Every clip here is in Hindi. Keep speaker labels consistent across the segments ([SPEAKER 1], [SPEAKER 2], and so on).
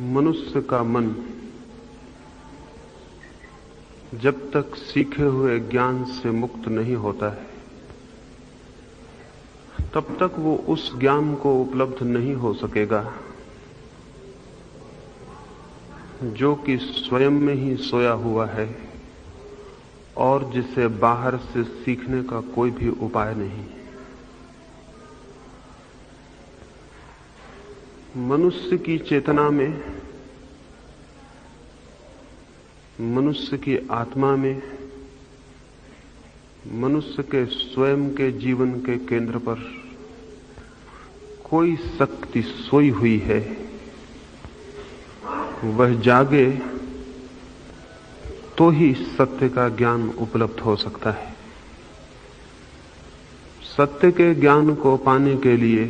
[SPEAKER 1] मनुष्य का मन जब तक सीखे हुए ज्ञान से मुक्त नहीं होता है, तब तक वो उस ज्ञान को उपलब्ध नहीं हो सकेगा जो कि स्वयं में ही सोया हुआ है और जिसे बाहर से सीखने का कोई भी उपाय नहीं। मनुष्य की चेतना में, मनुष्य की आत्मा में, मनुष्य के स्वयं के जीवन के केंद्र पर कोई शक्ति सोई हुई है। वह जागे तो ही सत्य का ज्ञान उपलब्ध हो सकता है। सत्य के ज्ञान को पाने के लिए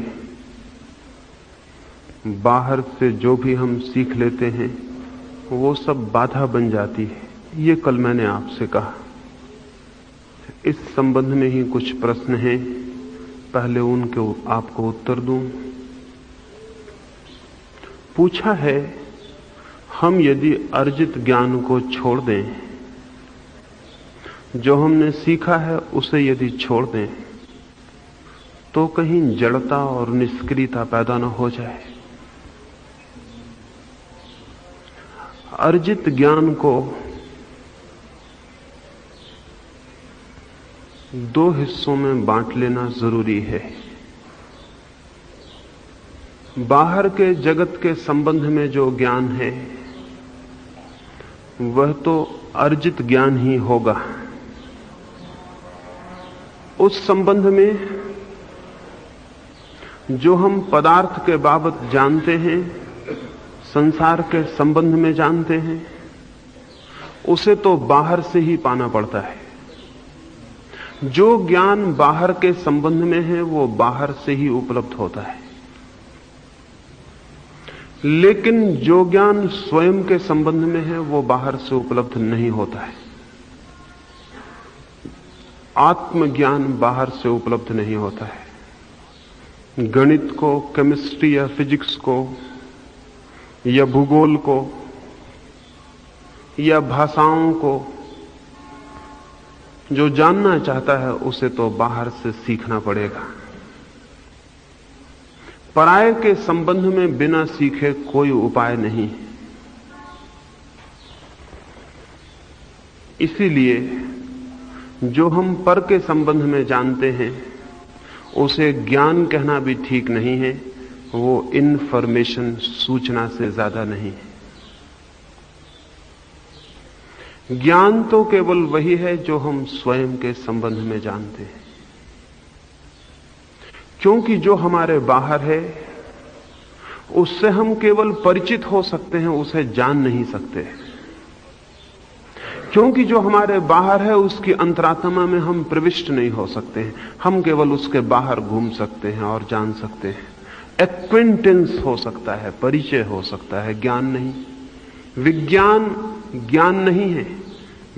[SPEAKER 1] बाहर से जो भी हम सीख लेते हैं वो सब बाधा बन जाती है। ये कल मैंने आपसे कहा। इस संबंध में ही कुछ प्रश्न हैं, पहले उनके आपको उत्तर दूं। पूछा है, हम यदि अर्जित ज्ञान को छोड़ दें, जो हमने सीखा है उसे यदि छोड़ दें, तो कहीं जड़ता और निष्क्रियता पैदा न हो जाए। अर्जित ज्ञान को दो हिस्सों में बांट लेना जरूरी है। बाहर के जगत के संबंध में जो ज्ञान है वह तो अर्जित ज्ञान ही होगा। उस संबंध में जो हम पदार्थ के बाबत जानते हैं, संसार के संबंध में जानते हैं, उसे तो बाहर से ही पाना पड़ता है। जो ज्ञान बाहर के संबंध में है वो बाहर से ही उपलब्ध होता है, लेकिन जो ज्ञान स्वयं के संबंध में है वो बाहर से उपलब्ध नहीं होता है। आत्मज्ञान बाहर से उपलब्ध नहीं होता है। गणित को, केमिस्ट्री या फिजिक्स को या भूगोल को या भाषाओं को जो जानना चाहता है उसे तो बाहर से सीखना पड़ेगा। पराये के संबंध में बिना सीखे कोई उपाय नहीं। इसीलिए जो हम पर के संबंध में जानते हैं उसे ज्ञान कहना भी ठीक नहीं है। वो इन्फॉर्मेशन, सूचना से ज्यादा नहीं है। ज्ञान तो केवल वही है जो हम स्वयं के संबंध में जानते हैं, क्योंकि जो हमारे बाहर है उससे हम केवल परिचित हो सकते हैं, उसे जान नहीं सकते। क्योंकि जो हमारे बाहर है उसकी अंतरात्मा में हम प्रविष्ट नहीं हो सकते हैं। हम केवल उसके बाहर घूम सकते हैं और जान सकते हैं। एक्विंटेंस हो सकता है, परिचय हो सकता है, ज्ञान नहीं। विज्ञान ज्ञान नहीं है,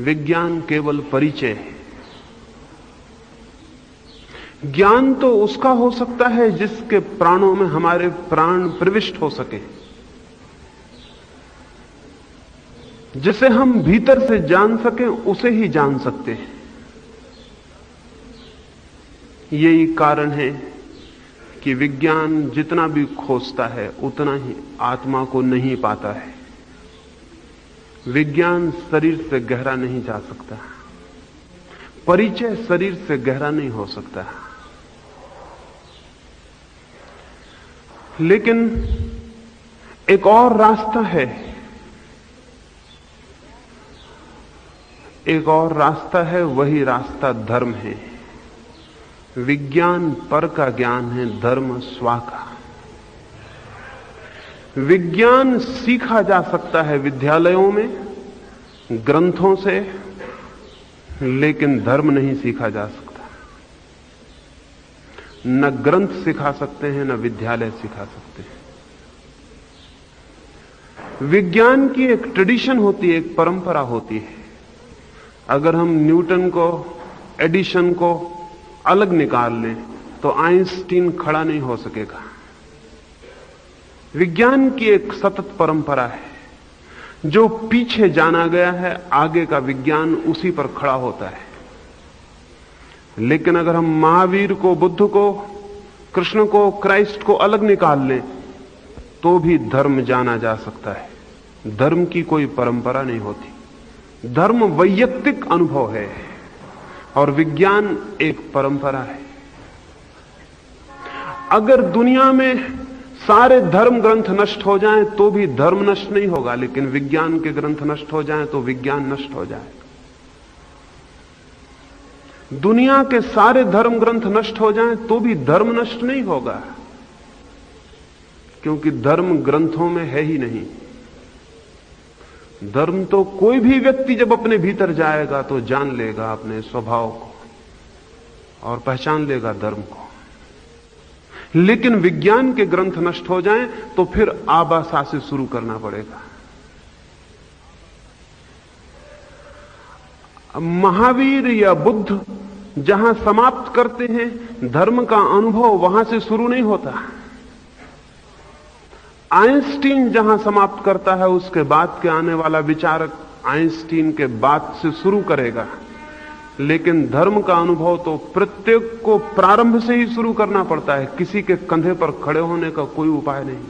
[SPEAKER 1] विज्ञान केवल परिचय है। ज्ञान तो उसका हो सकता है जिसके प्राणों में हमारे प्राण प्रविष्ट हो सके, जिसे हम भीतर से जान सकें, उसे ही जान सकते हैं। यही कारण है कि विज्ञान जितना भी खोजता है उतना ही आत्मा को नहीं पाता है। विज्ञान शरीर से गहरा नहीं जा सकता, परिचय शरीर से गहरा नहीं हो सकता। लेकिन एक और रास्ता है, एक और रास्ता है, वही रास्ता धर्म है। विज्ञान पर का ज्ञान है, धर्म स्वा का। विज्ञान सीखा जा सकता है विद्यालयों में, ग्रंथों से, लेकिन धर्म नहीं सीखा जा सकता। न ग्रंथ सिखा सकते हैं, न विद्यालय सिखा सकते हैं। विज्ञान की एक ट्रेडिशन होती है, एक परंपरा होती है। अगर हम न्यूटन को, एडिशन को अलग निकाल लें तो आइंस्टीन खड़ा नहीं हो सकेगा। विज्ञान की एक सतत परंपरा है। जो पीछे जाना गया है, आगे का विज्ञान उसी पर खड़ा होता है। लेकिन अगर हम महावीर को, बुद्ध को, कृष्ण को, क्राइस्ट को अलग निकाल लें तो भी धर्म जाना जा सकता है। धर्म की कोई परंपरा नहीं होती। धर्म वैयक्तिक अनुभव है और विज्ञान एक परंपरा है। अगर दुनिया में सारे धर्म ग्रंथ नष्ट हो जाएं तो भी धर्म नष्ट नहीं होगा, लेकिन विज्ञान के ग्रंथ नष्ट हो जाएं तो विज्ञान नष्ट हो जाएगा। दुनिया के सारे धर्म ग्रंथ नष्ट हो जाएं तो भी धर्म नष्ट नहीं होगा, क्योंकि धर्म ग्रंथों में है ही नहीं। धर्म तो कोई भी व्यक्ति जब अपने भीतर जाएगा तो जान लेगा अपने स्वभाव को और पहचान लेगा धर्म को। लेकिन विज्ञान के ग्रंथ नष्ट हो जाएं तो फिर आबासा से शुरू करना पड़ेगा। महावीर या बुद्ध जहां समाप्त करते हैं, धर्म का अनुभव वहां से शुरू नहीं होता। आइंस्टीन जहां समाप्त करता है, उसके बाद के आने वाला विचारक आइंस्टीन के बाद से शुरू करेगा। लेकिन धर्म का अनुभव तो प्रत्येक को प्रारंभ से ही शुरू करना पड़ता है। किसी के कंधे पर खड़े होने का कोई उपाय नहीं।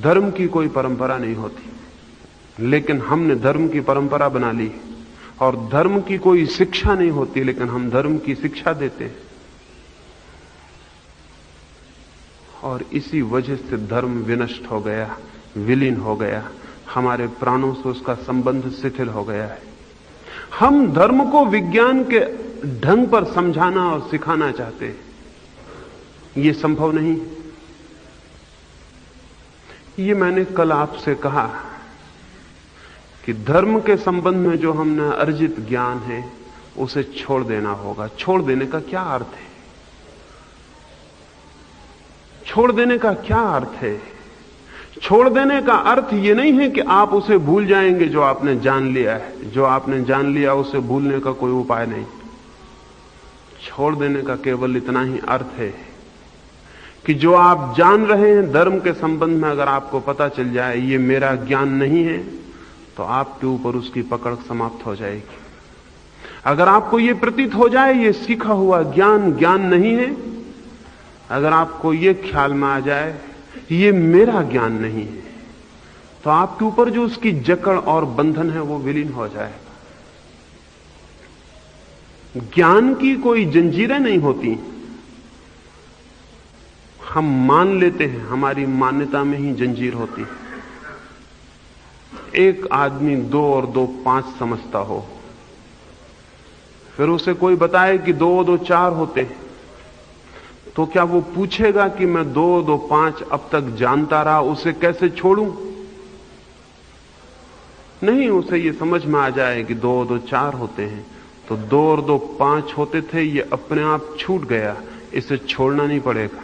[SPEAKER 1] धर्म की कोई परंपरा नहीं होती, लेकिन हमने धर्म की परंपरा बना ली। और धर्म की कोई शिक्षा नहीं होती, लेकिन हम धर्म की शिक्षा देते हैं। और इसी वजह से धर्म विनष्ट हो गया, विलीन हो गया। हमारे प्राणों से उसका संबंध शिथिल हो गया है। हम धर्म को विज्ञान के ढंग पर समझाना और सिखाना चाहते हैं, यह संभव नहीं। ये मैंने कल आपसे कहा कि धर्म के संबंध में जो हमने अर्जित ज्ञान है उसे छोड़ देना होगा। छोड़ देने का क्या अर्थ है? छोड़ देने का क्या अर्थ है? छोड़ देने का अर्थ यह नहीं है कि आप उसे भूल जाएंगे जो आपने जान लिया है। जो आपने जान लिया उसे भूलने का कोई उपाय नहीं। छोड़ देने का केवल इतना ही अर्थ है कि जो आप जान रहे हैं धर्म के संबंध में, अगर आपको पता चल जाए ये मेरा ज्ञान नहीं है, तो आपके ऊपर उसकी पकड़ समाप्त हो जाएगी। अगर आपको यह प्रतीत हो जाए ये सीखा हुआ ज्ञान ज्ञान नहीं है, अगर आपको यह ख्याल में आ जाए ये मेरा ज्ञान नहीं है, तो आपके ऊपर जो उसकी जकड़ और बंधन है वो विलीन हो जाएगा। ज्ञान की कोई जंजीरें नहीं होती। हम मान लेते हैं, हमारी मान्यता में ही जंजीर होती है। एक आदमी 2 और 2 5 समझता हो, फिर उसे कोई बताए कि 2 और 2 4 होते हैं, तो क्या वो पूछेगा कि मैं 2 और 2 5 अब तक जानता रहा, उसे कैसे छोड़ूं? नहीं, उसे ये समझ में आ जाए कि 2 और 2 4 होते हैं, तो 2 और 2 5 होते थे, ये अपने आप छूट गया, इसे छोड़ना नहीं पड़ेगा।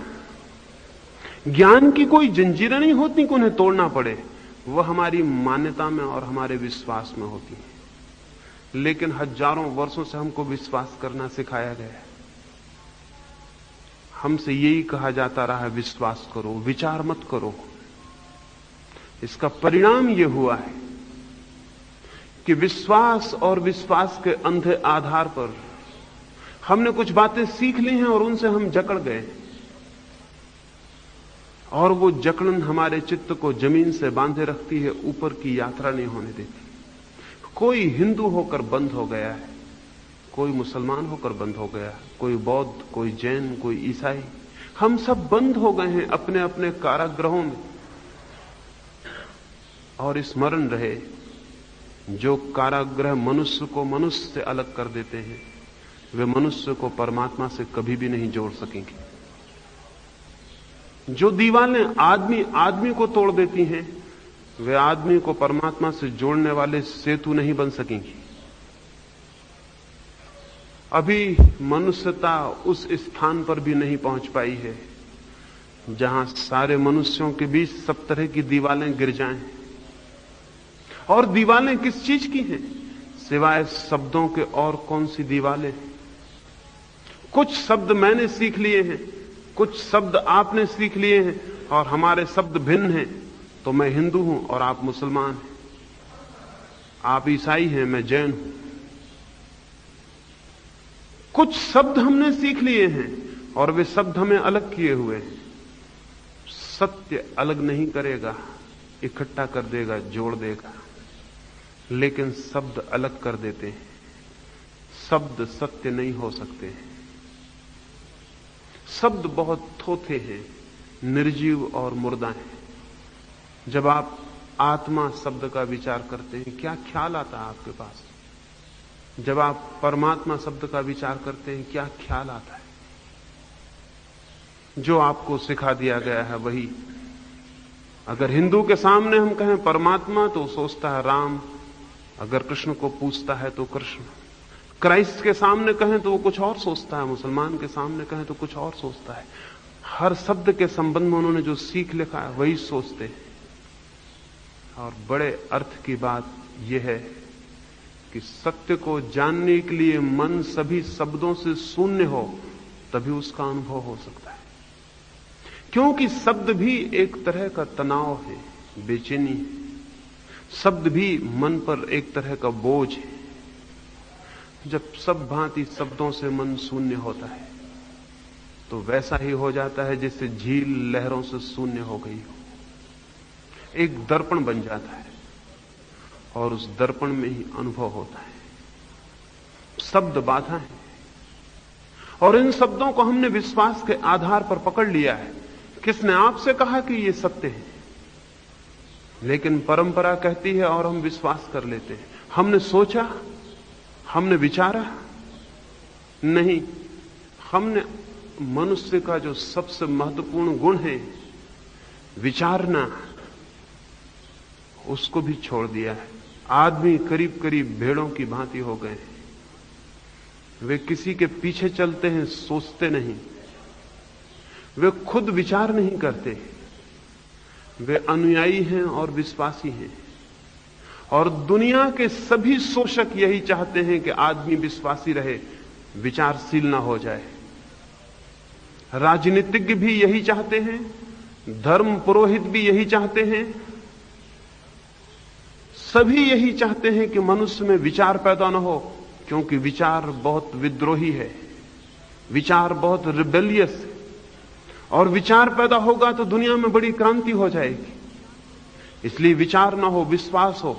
[SPEAKER 1] ज्ञान की कोई जंजीरें नहीं होती कि उन्हें तोड़ना पड़े, वह हमारी मान्यता में और हमारे विश्वास में होती है। लेकिन हजारों वर्षों से हमको विश्वास करना सिखाया गया है। हमसे यही कहा जाता रहा है, विश्वास करो, विचार मत करो। इसका परिणाम यह हुआ है कि विश्वास और विश्वास के अंधे आधार पर हमने कुछ बातें सीख ली हैं और उनसे हम जकड़ गए, और वो जकड़न हमारे चित्त को जमीन से बांधे रखती है, ऊपर की यात्रा नहीं होने देती। कोई हिंदू होकर बंद हो गया है, कोई मुसलमान होकर बंद हो गया, कोई बौद्ध, कोई जैन, कोई ईसाई, हम सब बंद हो गए हैं अपने अपने कारागृहों में। और स्मरण रहे, जो कारागृह मनुष्य को मनुष्य से अलग कर देते हैं, वे मनुष्य को परमात्मा से कभी भी नहीं जोड़ सकेंगे। जो दीवारें आदमी आदमी को तोड़ देती हैं, वे आदमी को परमात्मा से जोड़ने वाले सेतु नहीं बन सकेंगी। अभी मनुष्यता उस स्थान पर भी नहीं पहुंच पाई है जहां सारे मनुष्यों के बीच सब तरह की दीवारें गिर जाएं। और दीवारें किस चीज की हैं? सिवाय शब्दों के और कौन सी दीवारें? कुछ शब्द मैंने सीख लिए हैं, कुछ शब्द आपने सीख लिए हैं और हमारे शब्द भिन्न हैं, तो मैं हिंदू हूं और आप मुसलमान हैं, आप ईसाई हैं, मैं जैन हूं। कुछ शब्द हमने सीख लिए हैं और वे शब्द हमें अलग किए हुए हैं। सत्य अलग नहीं करेगा, इकट्ठा कर देगा, जोड़ देगा, लेकिन शब्द अलग कर देते हैं। शब्द सत्य नहीं हो सकते हैं। शब्द बहुत थोथे हैं, निर्जीव और मुर्दा हैं। जब आप आत्मा शब्द का विचार करते हैं, क्या ख्याल आता है आपके पास? जब आप परमात्मा शब्द का विचार करते हैं, क्या ख्याल आता है? जो आपको सिखा दिया गया है वही। अगर हिंदू के सामने हम कहें परमात्मा, तो सोचता है राम। अगर कृष्ण को पूछता है तो कृष्ण। क्राइस्ट के सामने कहें तो वो कुछ और सोचता है, मुसलमान के सामने कहें तो कुछ और सोचता है। हर शब्द के संबंध में उन्होंने जो सीख लिखा है वही सोचते हैं। और बड़े अर्थ की बात यह है कि सत्य को जानने के लिए मन सभी शब्दों से शून्य हो, तभी उसका अनुभव हो सकता है। क्योंकि शब्द भी एक तरह का तनाव है, बेचैनी है। शब्द भी मन पर एक तरह का बोझ है। जब सब भांति शब्दों से मन शून्य होता है, तो वैसा ही हो जाता है जैसे झील लहरों से शून्य हो गई हो। एक दर्पण बन जाता है और उस दर्पण में ही अनुभव होता है। शब्द बाधा है और इन शब्दों को हमने विश्वास के आधार पर पकड़ लिया है। किसने आपसे कहा कि ये सत्य है? लेकिन परंपरा कहती है और हम विश्वास कर लेते हैं। हमने सोचा, हमने विचारा नहीं। हमने मनुष्य का जो सबसे महत्वपूर्ण गुण है, विचारना, उसको भी छोड़ दिया है। आदमी करीब करीब भेड़ों की भांति हो गए हैं। वे किसी के पीछे चलते हैं, सोचते नहीं। वे खुद विचार नहीं करते। वे अनुयायी हैं और विश्वासी हैं। और दुनिया के सभी शोषक यही चाहते हैं कि आदमी विश्वासी रहे, विचारशील ना हो जाए। राजनीतिज्ञ भी यही चाहते हैं, धर्म पुरोहित भी यही चाहते हैं। सभी यही चाहते हैं कि मनुष्य में विचार पैदा न हो, क्योंकि विचार बहुत विद्रोही है, विचार बहुत रिबेलियस है। और विचार पैदा होगा तो दुनिया में बड़ी क्रांति हो जाएगी। इसलिए विचार ना हो, विश्वास हो,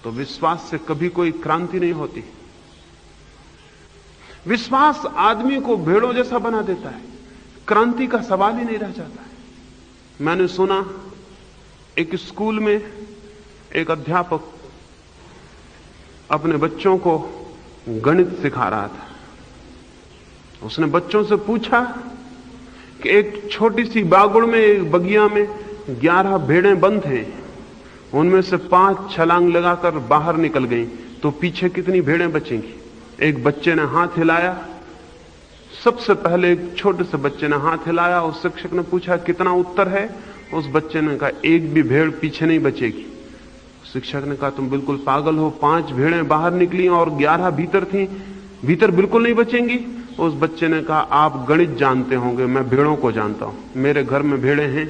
[SPEAKER 1] तो विश्वास से कभी कोई क्रांति नहीं होती। विश्वास आदमी को भेड़ों जैसा बना देता है, क्रांति का सवाल ही नहीं रह जाता है। मैंने सुना एक स्कूल में एक अध्यापक अपने बच्चों को गणित सिखा रहा था। उसने बच्चों से पूछा कि एक छोटी सी बागुड़ में, एक बगिया में 11 भेड़ें बंद हैं, उनमें से 5 छलांग लगाकर बाहर निकल गईं, तो पीछे कितनी भेड़ें बचेंगी? एक बच्चे ने हाथ हिलाया। सबसे पहले एक छोटे से बच्चे ने हाथ हिलाया। उस शिक्षक ने पूछा कितना उत्तर है? उस बच्चे ने कहा एक भी भेड़ पीछे नहीं बचेगी। शिक्षक ने कहा तुम बिल्कुल पागल हो, 5 भेड़ें बाहर निकली और 11 भीतर थीं, भीतर बिल्कुल नहीं बचेंगी। उस बच्चे ने कहा आप गणित जानते होंगे, मैं भेड़ों को जानता हूं। मेरे घर में भेड़ें हैं,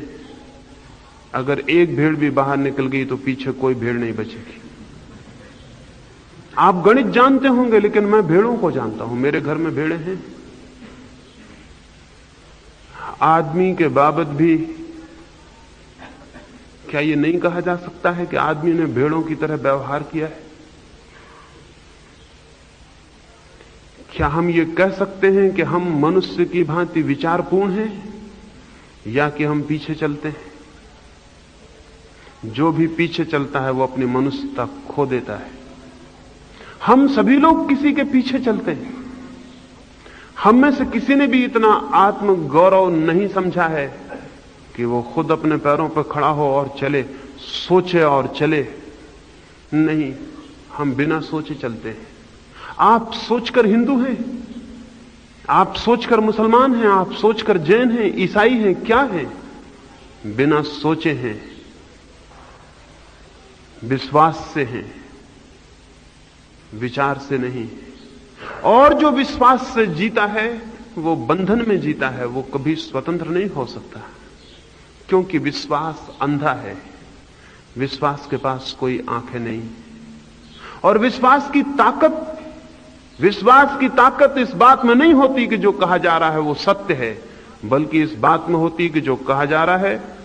[SPEAKER 1] अगर एक भेड़ भी बाहर निकल गई तो पीछे कोई भेड़ नहीं बचेगी। आप गणित जानते होंगे, लेकिन मैं भेड़ों को जानता हूं, मेरे घर में भेड़ें हैं। आदमी के बाबत भी क्या यह नहीं कहा जा सकता है कि आदमी ने भेड़ों की तरह व्यवहार किया है? क्या हम ये कह सकते हैं कि हम मनुष्य की भांति विचारपूर्ण हैं, या कि हम पीछे चलते हैं? जो भी पीछे चलता है वो अपनी मनुष्यता खो देता है। हम सभी लोग किसी के पीछे चलते हैं। हम में से किसी ने भी इतना आत्म गौरव नहीं समझा है कि वो खुद अपने पैरों पर खड़ा हो और चले, सोचे और चले। नहीं, हम बिना सोचे चलते हैं। आप सोचकर हिंदू हैं, आप सोचकर मुसलमान हैं, आप सोचकर जैन हैं, ईसाई हैं, क्या हैं? बिना सोचे हैं, विश्वास से हैं, विचार से नहीं। और जो विश्वास से जीता है वो बंधन में जीता है, वो कभी स्वतंत्र नहीं हो सकता, क्योंकि विश्वास अंधा है। विश्वास के पास कोई आंखें नहीं। और विश्वास की ताकत इस बात में नहीं होती कि जो कहा जा रहा है वो सत्य है, बल्कि इस बात में होती कि जो कहा जा रहा है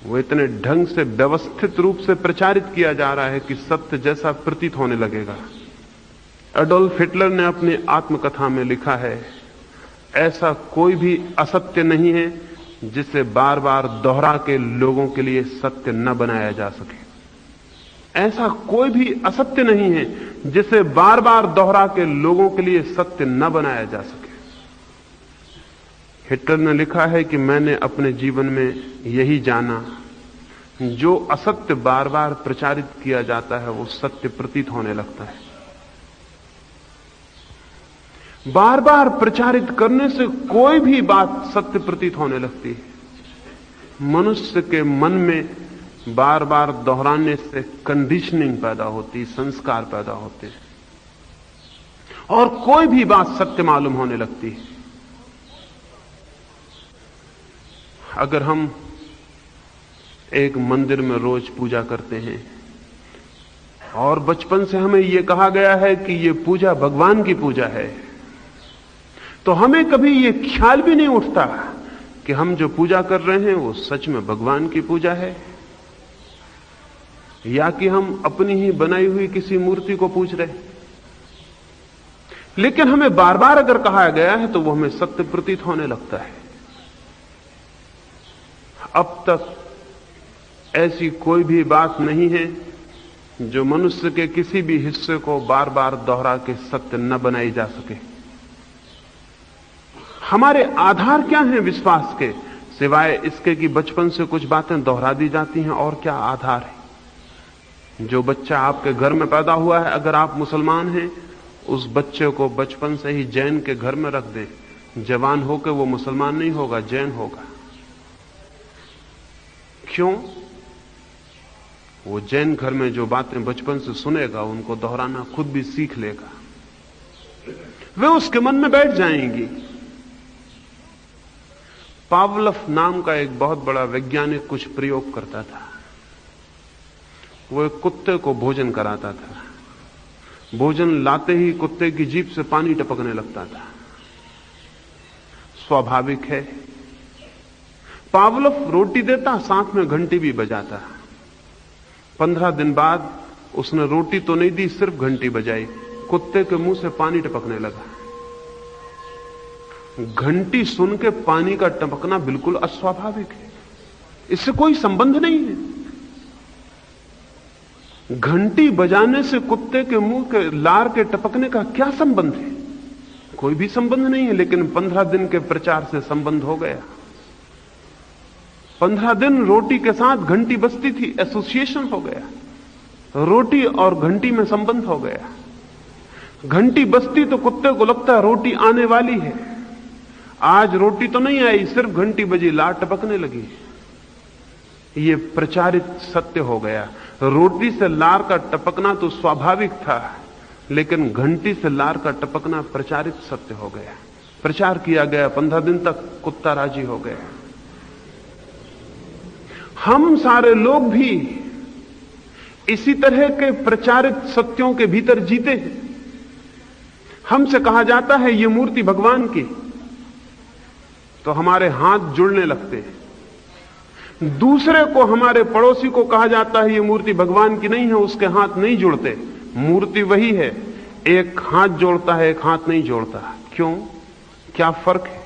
[SPEAKER 1] वो इतने ढंग से व्यवस्थित रूप से प्रचारित किया जा रहा है कि सत्य जैसा प्रतीत होने लगेगा। एडोल्फ हिटलर ने अपनी आत्मकथा में लिखा है, ऐसा कोई भी असत्य नहीं है जिसे बार बार दोहरा के लोगों के लिए सत्य न बनाया जा सके। ऐसा कोई भी असत्य नहीं है जिसे बार बार दोहरा के लोगों के लिए सत्य न बनाया जा सके। हिटलर ने लिखा है कि मैंने अपने जीवन में यही जाना, जो असत्य बार बार प्रचारित किया जाता है वो सत्य प्रतीत होने लगता है। बार बार प्रचारित करने से कोई भी बात सत्य प्रतीत होने लगती है। मनुष्य के मन में बार बार दोहराने से कंडीशनिंग पैदा होती, संस्कार पैदा होते हैं और कोई भी बात सत्य मालूम होने लगती है। अगर हम एक मंदिर में रोज पूजा करते हैं और बचपन से हमें यह कहा गया है कि यह पूजा भगवान की पूजा है, तो हमें कभी यह ख्याल भी नहीं उठता कि हम जो पूजा कर रहे हैं वो सच में भगवान की पूजा है या कि हम अपनी ही बनाई हुई किसी मूर्ति को पूज रहे हैं। लेकिन हमें बार बार अगर कहा गया है तो वो हमें सत्य प्रतीत होने लगता है। अब तक ऐसी कोई भी बात नहीं है जो मनुष्य के किसी भी हिस्से को बार बार दोहरा के सत्य न बनाई जा सके। हमारे आधार क्या हैं विश्वास के, सिवाय इसके कि बचपन से कुछ बातें दोहरा दी जाती हैं? और क्या आधार है? जो बच्चा आपके घर में पैदा हुआ है, अगर आप मुसलमान हैं, उस बच्चे को बचपन से ही जैन के घर में रख दें, जवान होकर वो मुसलमान नहीं होगा, जैन होगा। क्यों? वो जैन घर में जो बातें बचपन से सुनेगा उनको दोहराना खुद भी सीख लेगा, वे उसके मन में बैठ जाएंगी। पावलोव नाम का एक बहुत बड़ा वैज्ञानिक कुछ प्रयोग करता था। वो एक कुत्ते को भोजन कराता था। भोजन लाते ही कुत्ते की जीभ से पानी टपकने लगता था। स्वाभाविक है। पावलोव रोटी देता, साथ में घंटी भी बजाता। 15 दिन बाद उसने रोटी तो नहीं दी, सिर्फ घंटी बजाई, कुत्ते के मुंह से पानी टपकने लगा। घंटी सुन के पानी का टपकना बिल्कुल अस्वाभाविक है, इससे कोई संबंध नहीं है। घंटी बजाने से कुत्ते के मुंह के लार के टपकने का क्या संबंध है? कोई भी संबंध नहीं है। लेकिन 15 दिन के प्रचार से संबंध हो गया। 15 दिन रोटी के साथ घंटी बजती थी, एसोसिएशन हो गया। रोटी और घंटी में संबंध हो गया। घंटी बजती तो कुत्ते को लगता है रोटी आने वाली है। आज रोटी तो नहीं आई, सिर्फ घंटी बजी, लार टपकने लगी। ये प्रचारित सत्य हो गया। रोटी से लार का टपकना तो स्वाभाविक था, लेकिन घंटी से लार का टपकना प्रचारित सत्य हो गया। प्रचार किया गया, 15 दिन तक कुत्ता राजी हो गया। हम सारे लोग भी इसी तरह के प्रचारित सत्यों के भीतर जीते हैं। हमसे कहा जाता है ये मूर्ति भगवान की, तो हमारे हाथ जुड़ने लगते हैं। दूसरे को, हमारे पड़ोसी को कहा जाता है ये मूर्ति भगवान की नहीं है, उसके हाथ नहीं जुड़ते। मूर्ति वही है, एक हाथ जोड़ता है, एक हाथ नहीं जोड़ता। क्यों? क्या फर्क है?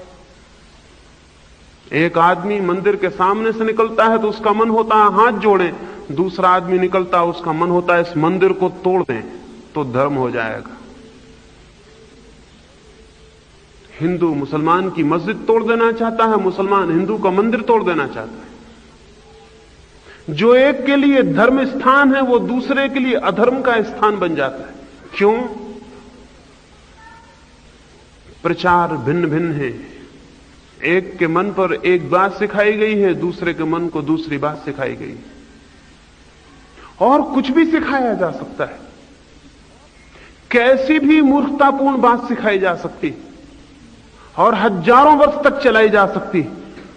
[SPEAKER 1] एक आदमी मंदिर के सामने से निकलता है तो उसका मन होता है हाथ जोड़ें, दूसरा आदमी निकलता है उसका मन होता है इस मंदिर को तोड़ दें तो धर्म हो जाएगा। हिंदू मुसलमान की मस्जिद तोड़ देना चाहता है, मुसलमान हिंदू का मंदिर तोड़ देना चाहता है। जो एक के लिए धर्म स्थान है वो दूसरे के लिए अधर्म का स्थान बन जाता है। क्यों? प्रचार भिन्न भिन्न है। एक के मन पर एक बात सिखाई गई है, दूसरे के मन को दूसरी बात सिखाई गई। और कुछ भी सिखाया जा सकता है, कैसी भी मूर्खतापूर्ण बात सिखाई जा सकती है। और हजारों वर्ष तक चलाई जा सकती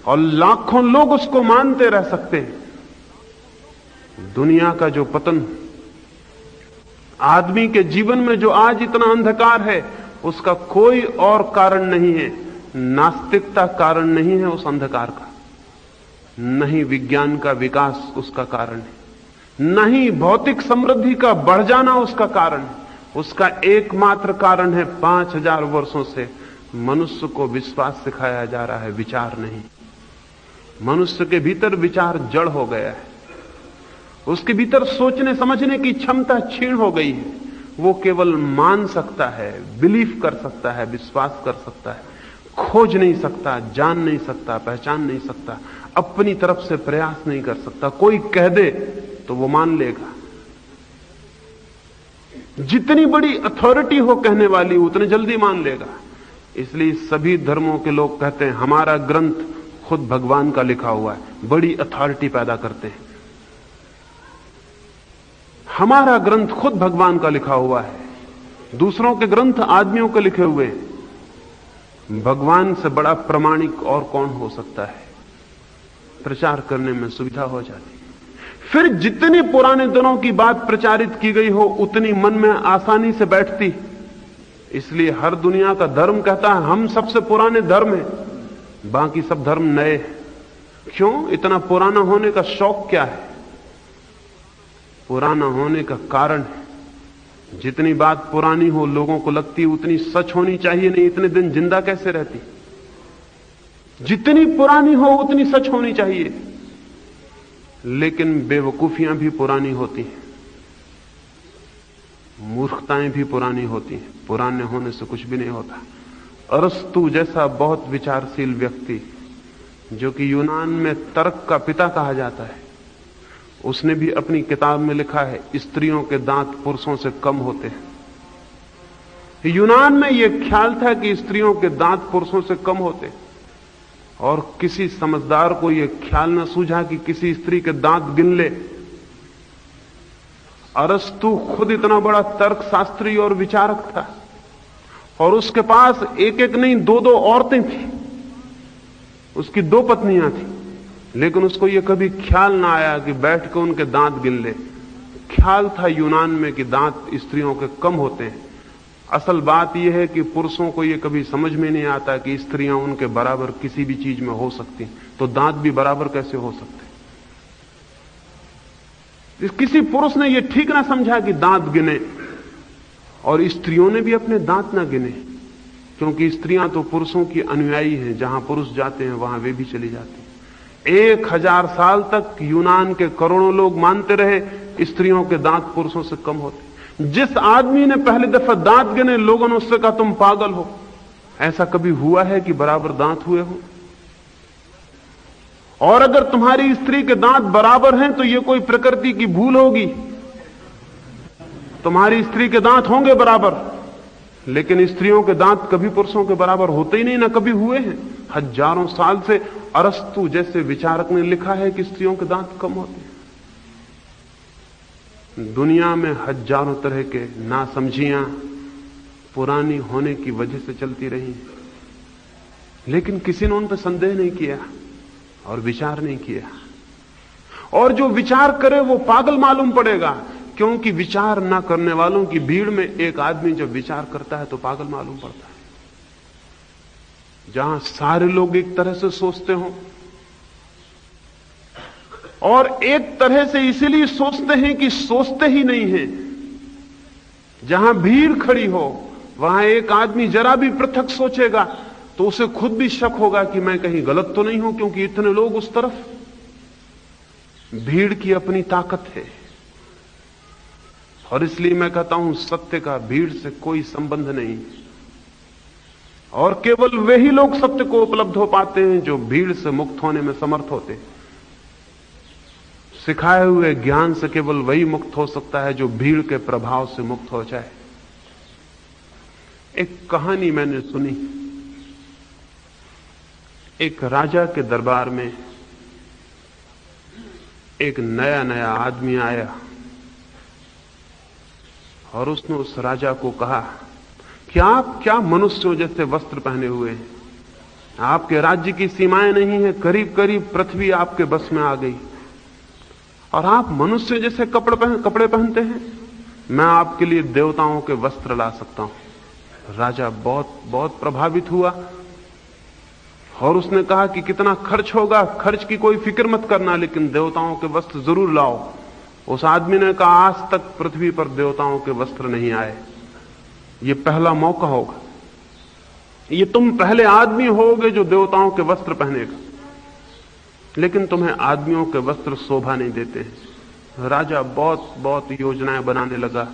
[SPEAKER 1] और लाखों लोग उसको मानते रह सकते हैं। दुनिया का जो पतन, आदमी के जीवन में जो आज इतना अंधकार है, उसका कोई और कारण नहीं है, नास्तिकता कारण नहीं है उस अंधकार का, नहीं विज्ञान का विकास उसका कारण है, नहीं भौतिक समृद्धि का बढ़ जाना उसका कारण है। उसका एकमात्र कारण है 5000 वर्षों से मनुष्य को विश्वास सिखाया जा रहा है, विचार नहीं। मनुष्य के भीतर विचार जड़ हो गया है, उसके भीतर सोचने समझने की क्षमता क्षीण हो गई है। वो केवल मान सकता है, बिलीव कर सकता है, विश्वास कर सकता है, खोज नहीं सकता, जान नहीं सकता, पहचान नहीं सकता, अपनी तरफ से प्रयास नहीं कर सकता। कोई कह दे तो वो मान लेगा। जितनी बड़ी अथॉरिटी हो कहने वाली, उतने जल्दी मान लेगा। इसलिए सभी धर्मों के लोग कहते हैं हमारा ग्रंथ खुद भगवान का लिखा हुआ है, बड़ी अथॉरिटी पैदा करते हैं। हमारा ग्रंथ खुद भगवान का लिखा हुआ है, दूसरों के ग्रंथ आदमियों के लिखे हुए हैं। भगवान से बड़ा प्रमाणिक और कौन हो सकता है? प्रचार करने में सुविधा हो जाती। फिर जितनी पुराने दिनों की बात प्रचारित की गई हो, उतनी मन में आसानी से बैठती। इसलिए हर दुनिया का धर्म कहता है हम सबसे पुराने धर्म हैं, बाकी सब धर्म नए हैं। क्यों? इतना पुराना होने का शौक क्या है? पुराना होने का कारण है, जितनी बात पुरानी हो लोगों को लगती उतनी सच होनी चाहिए, नहीं इतने दिन जिंदा कैसे रहती। जितनी पुरानी हो उतनी सच होनी चाहिए। लेकिन बेवकूफियां भी पुरानी होती हैं, मूर्खताएं भी पुरानी होती हैं। पुराने होने से कुछ भी नहीं होता। अरस्तु जैसा बहुत विचारशील व्यक्ति, जो कि यूनान में तर्क का पिता कहा जाता है, उसने भी अपनी किताब में लिखा है स्त्रियों के दांत पुरुषों से कम होते हैं। यूनान में यह ख्याल था कि स्त्रियों के दांत पुरुषों से कम होते हैं, और किसी समझदार को यह ख्याल न सूझा कि किसी स्त्री के दांत गिन ले। अरस्तु खुद इतना बड़ा तर्कशास्त्री और विचारक था, और उसके पास एक एक नहीं 2-2 औरतें थी, उसकी 2 पत्नियां थी। लेकिन उसको यह कभी ख्याल ना आया कि बैठ के उनके दांत गिन ले। ख्याल था यूनान में कि दांत स्त्रियों के कम होते हैं। असल बात यह है कि पुरुषों को यह कभी समझ में नहीं आता कि स्त्रियां उनके बराबर किसी भी चीज में हो सकती, तो दांत भी बराबर कैसे हो सकते। किसी पुरुष ने यह ठीक ना समझा कि दांत गिने, और स्त्रियों ने भी अपने दांत ना गिने, क्योंकि स्त्रियां तो पुरुषों की अनुयायी हैं, जहां पुरुष जाते हैं वहां वे भी चली जाती हैं। 1000 साल तक यूनान के करोड़ों लोग मानते रहे स्त्रियों के दांत पुरुषों से कम होते। जिस आदमी ने पहली दफा दांत गिने, लोगों ने उससे कहा तुम पागल हो। ऐसा कभी हुआ है कि बराबर दांत हुए हो? और अगर तुम्हारी स्त्री के दांत बराबर हैं तो यह कोई प्रकृति की भूल होगी। तुम्हारी स्त्री के दांत होंगे बराबर, लेकिन स्त्रियों के दांत कभी पुरुषों के बराबर होते ही नहीं, ना कभी हुए हैं। हजारों साल से अरस्तु जैसे विचारक ने लिखा है कि स्त्रियों के दांत कम होते हैं। दुनिया में हजारों तरह के नासमझियां पुरानी होने की वजह से चलती रही, लेकिन किसी ने उन पर संदेह नहीं किया और विचार नहीं किया। और जो विचार करे वो पागल मालूम पड़ेगा, क्योंकि विचार ना करने वालों की भीड़ में एक आदमी जब विचार करता है तो पागल मालूम पड़ता है। जहां सारे लोग एक तरह से सोचते हो, और एक तरह से इसीलिए सोचते हैं कि सोचते ही नहीं हैं। जहां भीड़ खड़ी हो वहां एक आदमी जरा भी पृथक सोचेगा तो उसे खुद भी शक होगा कि मैं कहीं गलत तो नहीं हूं, क्योंकि इतने लोग उस तरफ। भीड़ की अपनी ताकत है, और इसलिए मैं कहता हूं सत्य का भीड़ से कोई संबंध नहीं, और केवल वे ही लोग सत्य को उपलब्ध हो पाते हैं जो भीड़ से मुक्त होने में समर्थ होते हैं। सिखाए हुए ज्ञान से केवल वही मुक्त हो सकता है जो भीड़ के प्रभाव से मुक्त हो जाए। एक कहानी मैंने सुनी। एक राजा के दरबार में एक नया आदमी आया, और उसने उस राजा को कहा कि आप क्या मनुष्यों जैसे वस्त्र पहने हुए हैं, आपके राज्य की सीमाएं नहीं है, करीब करीब पृथ्वी आपके बस में आ गई, और आप मनुष्य जैसे कपड़े पहनते हैं। मैं आपके लिए देवताओं के वस्त्र ला सकता हूं। राजा बहुत बहुत प्रभावित हुआ और उसने कहा कि कितना खर्च होगा, खर्च की कोई फिक्र मत करना, लेकिन देवताओं के वस्त्र जरूर लाओ। उस आदमी ने कहा, आज तक पृथ्वी पर देवताओं के वस्त्र नहीं आए, ये पहला मौका होगा, ये तुम पहले आदमी होगे जो देवताओं के वस्त्र पहनेगा। लेकिन तुम्हें आदमियों के वस्त्र शोभा नहीं देते हैं। राजा बहुत बहुत योजनाएं बनाने लगा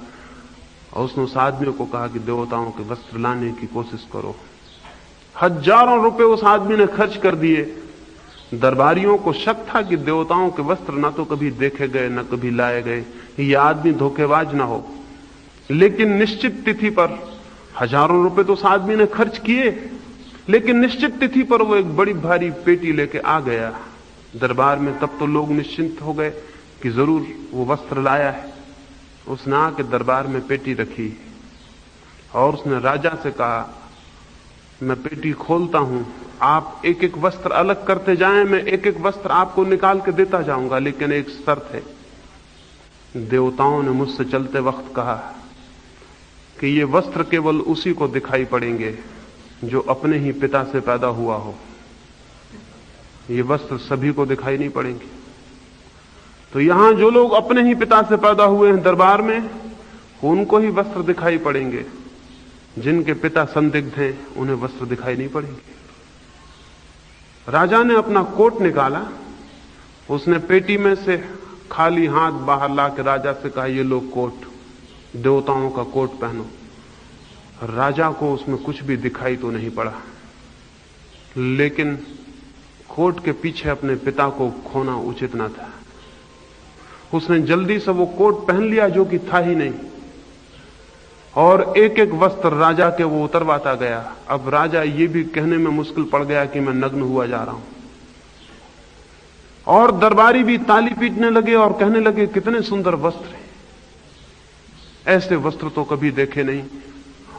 [SPEAKER 1] और उसने उस आदमी को कहा कि देवताओं के वस्त्र लाने की कोशिश करो। हजारों रुपए उस आदमी ने खर्च कर दिए। दरबारियों को शक था कि देवताओं के वस्त्र ना तो कभी देखे गए न कभी लाए गए, ये आदमी धोखेबाज ना हो। लेकिन निश्चित तिथि पर हजारों रुपए तो उस आदमी ने खर्च किए, लेकिन निश्चित तिथि पर वो एक बड़ी भारी पेटी लेके आ गया दरबार में। तब तो लोग निश्चिंत हो गए कि जरूर वो वस्त्र लाया है। उसने आके दरबार में पेटी रखी और उसने राजा से कहा, मैं पेटी खोलता हूं, आप एक एक वस्त्र अलग करते जाएं, मैं एक एक वस्त्र आपको निकाल के देता जाऊंगा, लेकिन एक शर्त है। देवताओं ने मुझसे चलते वक्त कहा कि ये वस्त्र केवल उसी को दिखाई पड़ेंगे जो अपने ही पिता से पैदा हुआ हो, ये वस्त्र सभी को दिखाई नहीं पड़ेंगे। तो यहां जो लोग अपने ही पिता से पैदा हुए हैं दरबार में, उनको ही वस्त्र दिखाई पड़ेंगे। जिनके पिता संदिग्ध हैं उन्हें वस्त्र दिखाई नहीं पड़ेंगे। राजा ने अपना कोट निकाला, उसने पेटी में से खाली हाथ बाहर ला के राजा से कहा, ये लो कोट, देवताओं का कोट पहनो। राजा को उसमें कुछ भी दिखाई तो नहीं पड़ा, लेकिन कोट के पीछे अपने पिता को खोना उचित न था। उसने जल्दी से वो कोट पहन लिया जो कि था ही नहीं, और एक एक वस्त्र राजा के वो उतरवाता गया। अब राजा ये भी कहने में मुश्किल पड़ गया कि मैं नग्न हुआ जा रहा हूं, और दरबारी भी ताली पीटने लगे और कहने लगे, कितने सुंदर वस्त्र हैं, ऐसे वस्त्र तो कभी देखे नहीं।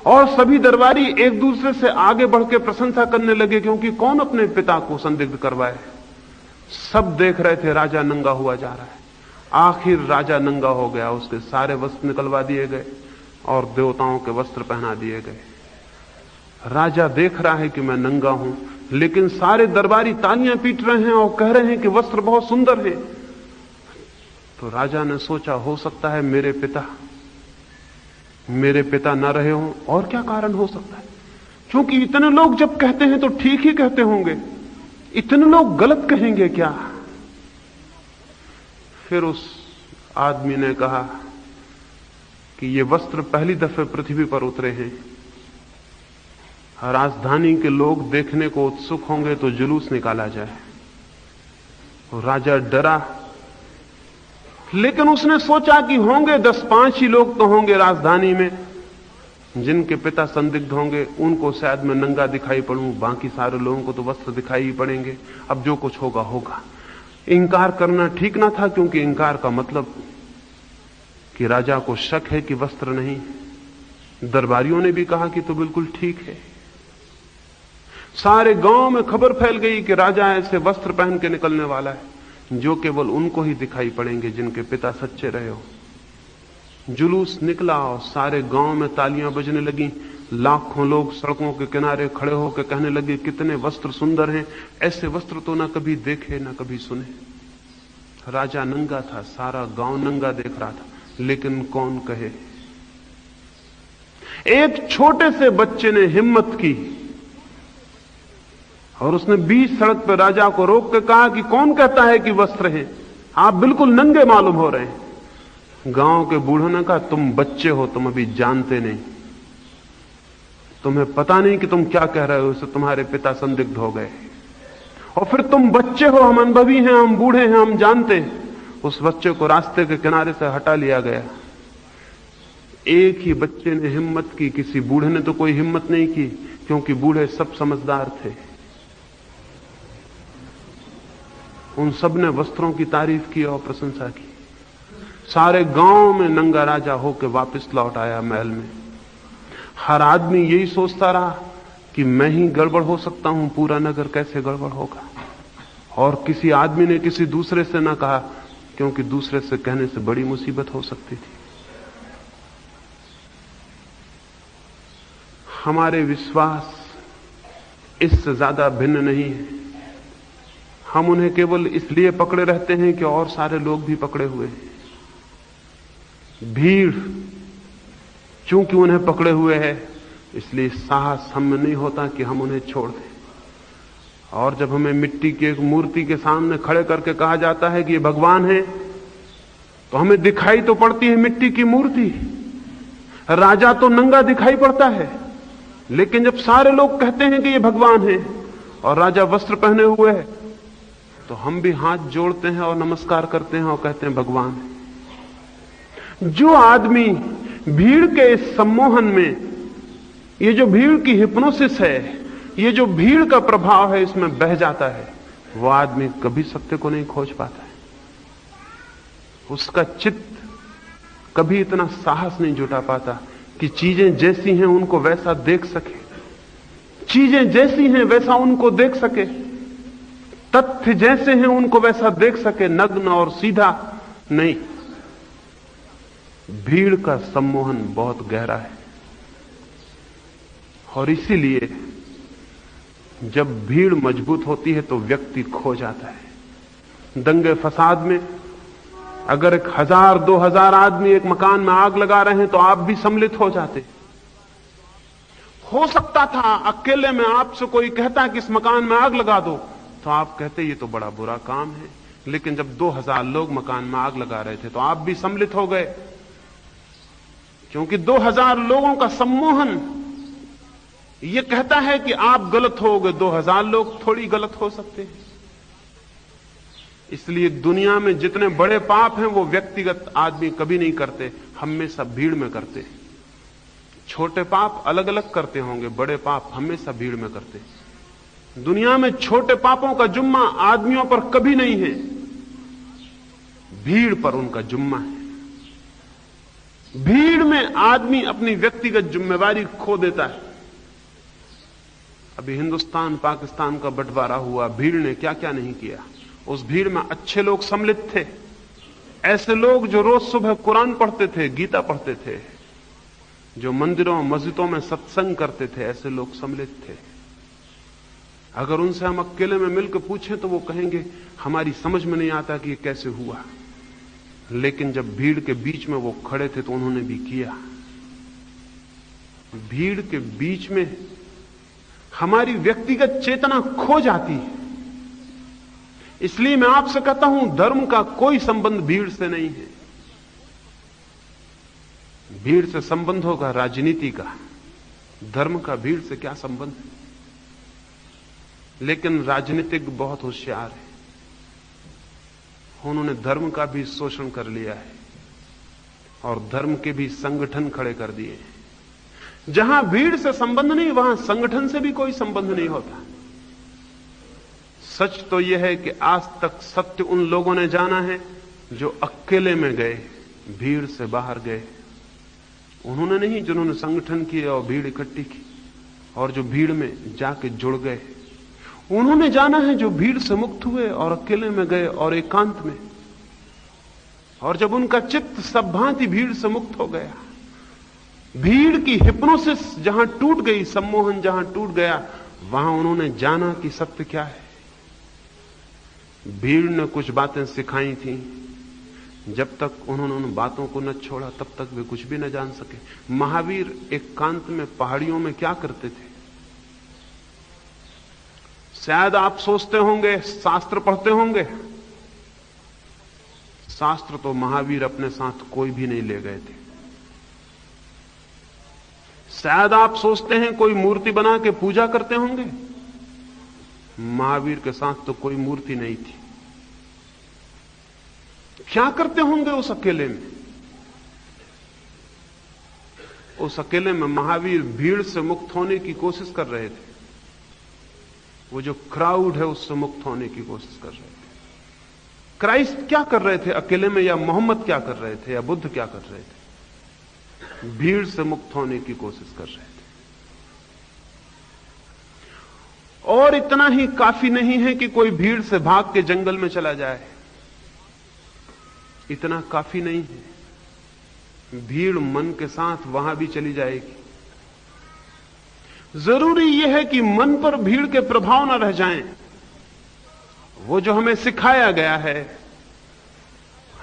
[SPEAKER 1] और सभी दरबारी एक दूसरे से आगे बढ़ के प्रशंसा करने लगे, क्योंकि कौन अपने पिता को संदिग्ध करवाए। सब देख रहे थे राजा नंगा हुआ जा रहा है। आखिर राजा नंगा हो गया, उसके सारे वस्त्र निकलवा दिए गए और देवताओं के वस्त्र पहना दिए गए। राजा देख रहा है कि मैं नंगा हूं, लेकिन सारे दरबारी तालियां पीट रहे हैं और कह रहे हैं कि वस्त्र बहुत सुंदर है। तो राजा ने सोचा, हो सकता है मेरे पिता न रहे हों, और क्या कारण हो सकता है, क्योंकि इतने लोग जब कहते हैं तो ठीक ही कहते होंगे, इतने लोग गलत कहेंगे क्या। फिर उस आदमी ने कहा कि ये वस्त्र पहली दफे पृथ्वी पर उतरे हैं, राजधानी के लोग देखने को उत्सुक होंगे तो जुलूस निकाला जाए। और राजा डरा, लेकिन उसने सोचा कि होंगे 10-5 ही लोग तो होंगे राजधानी में जिनके पिता संदिग्ध होंगे, उनको शायद मैं नंगा दिखाई पड़ूं, बाकी सारे लोगों को तो वस्त्र दिखाई ही पड़ेंगे। अब जो कुछ होगा होगा। इंकार करना ठीक ना था, क्योंकि इंकार का मतलब कि राजा को शक है कि वस्त्र नहीं। दरबारियों ने भी कहा कि तो बिल्कुल ठीक है। सारे गांव में खबर फैल गई कि राजा ऐसे वस्त्र पहन के निकलने वाला है जो केवल उनको ही दिखाई पड़ेंगे जिनके पिता सच्चे रहे हो। जुलूस निकला और सारे गांव में तालियां बजने लगी। लाखों लोग सड़कों के किनारे खड़े होकर कहने लगे, कितने वस्त्र सुंदर हैं, ऐसे वस्त्र तो ना कभी देखे ना कभी सुने। राजा नंगा था, सारा गांव नंगा देख रहा था, लेकिन कौन कहे। एक छोटे से बच्चे ने हिम्मत की और उसने बीच सड़क पर राजा को रोक के कहा कि कौन कहता है कि वस्त्र हैं, आप बिल्कुल नंगे मालूम हो रहे हैं। गांव के बूढ़ों ने कहा, तुम बच्चे हो, तुम अभी जानते नहीं, तुम्हें पता नहीं कि तुम क्या कह रहे हो, इससे तुम्हारे पिता संदिग्ध हो गए। और फिर तुम बच्चे हो, हम अनुभवी हैं, हम बूढ़े हैं, हम जानते हैं। उस बच्चे को रास्ते के किनारे से हटा लिया गया। एक ही बच्चे ने हिम्मत की, किसी बूढ़े ने तो कोई हिम्मत नहीं की, क्योंकि बूढ़े सब समझदार थे। उन सब ने वस्त्रों की तारीफ की और प्रशंसा की। सारे गांव में नंगा राजा होकर वापस लौट आया महल में। हर आदमी यही सोचता रहा कि मैं ही गड़बड़ हो सकता हूं, पूरा नगर कैसे गड़बड़ होगा। और किसी आदमी ने किसी दूसरे से ना कहा, क्योंकि दूसरे से कहने से बड़ी मुसीबत हो सकती थी। हमारे विश्वास इससे ज्यादा भिन्न नहीं है। हम उन्हें केवल इसलिए पकड़े रहते हैं कि और सारे लोग भी पकड़े हुए हैं। भीड़ चूंकि उन्हें पकड़े हुए है, इसलिए साहस हम में नहीं होता कि हम उन्हें छोड़ दें। और जब हमें मिट्टी की एक मूर्ति के सामने खड़े करके कहा जाता है कि ये भगवान है, तो हमें दिखाई तो पड़ती है मिट्टी की मूर्ति, राजा तो नंगा दिखाई पड़ता है। लेकिन जब सारे लोग कहते हैं कि ये भगवान है और राजा वस्त्र पहने हुए है, तो हम भी हाथ जोड़ते हैं और नमस्कार करते हैं और कहते हैं भगवान है। जो आदमी भीड़ के इस सम्मोहन में, ये जो भीड़ की हिप्नोसिस है, ये जो भीड़ का प्रभाव है, इसमें बह जाता है, वो आदमी कभी सत्य को नहीं खोज पाता है। उसका चित्त कभी इतना साहस नहीं जुटा पाता कि चीजें जैसी हैं उनको वैसा देख सके, चीजें जैसी हैं वैसा उनको देख सके, तथ्य जैसे हैं उनको वैसा देख सके, नग्न और सीधा नहीं। भीड़ का सम्मोहन बहुत गहरा है। और इसीलिए जब भीड़ मजबूत होती है तो व्यक्ति खो जाता है। दंगे फसाद में अगर 1000-2000 आदमी एक मकान में आग लगा रहे हैं तो आप भी सम्मिलित हो जाते। हो सकता था अकेले में आपसे कोई कहता कि इस मकान में आग लगा दो, तो आप कहते ये तो बड़ा बुरा काम है। लेकिन जब 2000 लोग मकान में आग लगा रहे थे तो आप भी सम्मिलित हो गए, क्योंकि 2000 लोगों का सम्मोहन यह कहता है कि आप गलत होगे, 2000 लोग थोड़ी गलत हो सकते हैं। इसलिए दुनिया में जितने बड़े पाप हैं वो व्यक्तिगत आदमी कभी नहीं करते, हमेशा भीड़ में करते। छोटे पाप अलग अलग करते होंगे, बड़े पाप हमेशा भीड़ में करते। दुनिया में छोटे पापों का जुम्मा आदमियों पर कभी नहीं है, भीड़ पर उनका जुम्मा है। भीड़ में आदमी अपनी व्यक्तिगत जिम्मेवारी खो देता है। अभी हिंदुस्तान पाकिस्तान का बंटवारा हुआ, भीड़ ने क्या क्या नहीं किया। उस भीड़ में अच्छे लोग सम्मिलित थे, ऐसे लोग जो रोज सुबह कुरान पढ़ते थे, गीता पढ़ते थे, जो मंदिरों मस्जिदों में सत्संग करते थे, ऐसे लोग सम्मिलित थे। अगर उनसे हम अकेले में मिलकर पूछें तो वो कहेंगे हमारी समझ में नहीं आता कि ये कैसे हुआ। लेकिन जब भीड़ के बीच में वो खड़े थे तो उन्होंने भी किया। भीड़ के बीच में हमारी व्यक्तिगत चेतना खो जाती है। इसलिए मैं आपसे कहता हूं, धर्म का कोई संबंध भीड़ से नहीं है। भीड़ से संबंध होगा राजनीति का, धर्म का भीड़ से क्या संबंध है। लेकिन राजनीतिक बहुत होशियार है, उन्होंने धर्म का भी शोषण कर लिया है और धर्म के भी संगठन खड़े कर दिए हैं। जहां भीड़ से संबंध नहीं, वहां संगठन से भी कोई संबंध नहीं होता। सच तो यह है कि आज तक सत्य उन लोगों ने जाना है जो अकेले में गए, भीड़ से बाहर गए। उन्होंने नहीं जिन्होंने संगठन किए और भीड़ इकट्ठी की और जो भीड़ में जाके जुड़ गए। उन्होंने जाना है जो भीड़ से मुक्त हुए और अकेले में गए और एकांत में। और जब उनका चित्त सब भांति भीड़ से मुक्त हो गया, भीड़ की हिप्नोसिस जहां टूट गई, सम्मोहन जहां टूट गया, वहां उन्होंने जाना कि सत्य क्या है। भीड़ ने कुछ बातें सिखाई थी, जब तक उन्होंने उन बातों को न छोड़ा तब तक वे कुछ भी न जान सके। महावीर एकांत में पहाड़ियों में क्या करते थे? शायद आप सोचते होंगे शास्त्र पढ़ते होंगे। शास्त्र तो महावीर अपने साथ कोई भी नहीं ले गए थे। शायद आप सोचते हैं कोई मूर्ति बना के पूजा करते होंगे। महावीर के साथ तो कोई मूर्ति नहीं थी। क्या करते होंगे उस अकेले में? उस अकेले में महावीर भीड़ से मुक्त होने की कोशिश कर रहे थे। वो जो क्राउड है उससे मुक्त होने की कोशिश कर रहे थे। क्राइस्ट क्या कर रहे थे अकेले में, या मोहम्मद क्या कर रहे थे, या बुद्ध क्या कर रहे थे? भीड़ से मुक्त होने की कोशिश कर रहे थे। और इतना ही काफी नहीं है कि कोई भीड़ से भाग के जंगल में चला जाए, इतना काफी नहीं है। भीड़ मन के साथ वहां भी चली जाएगी। जरूरी यह है कि मन पर भीड़ के प्रभाव न रह जाएं। वो जो हमें सिखाया गया है,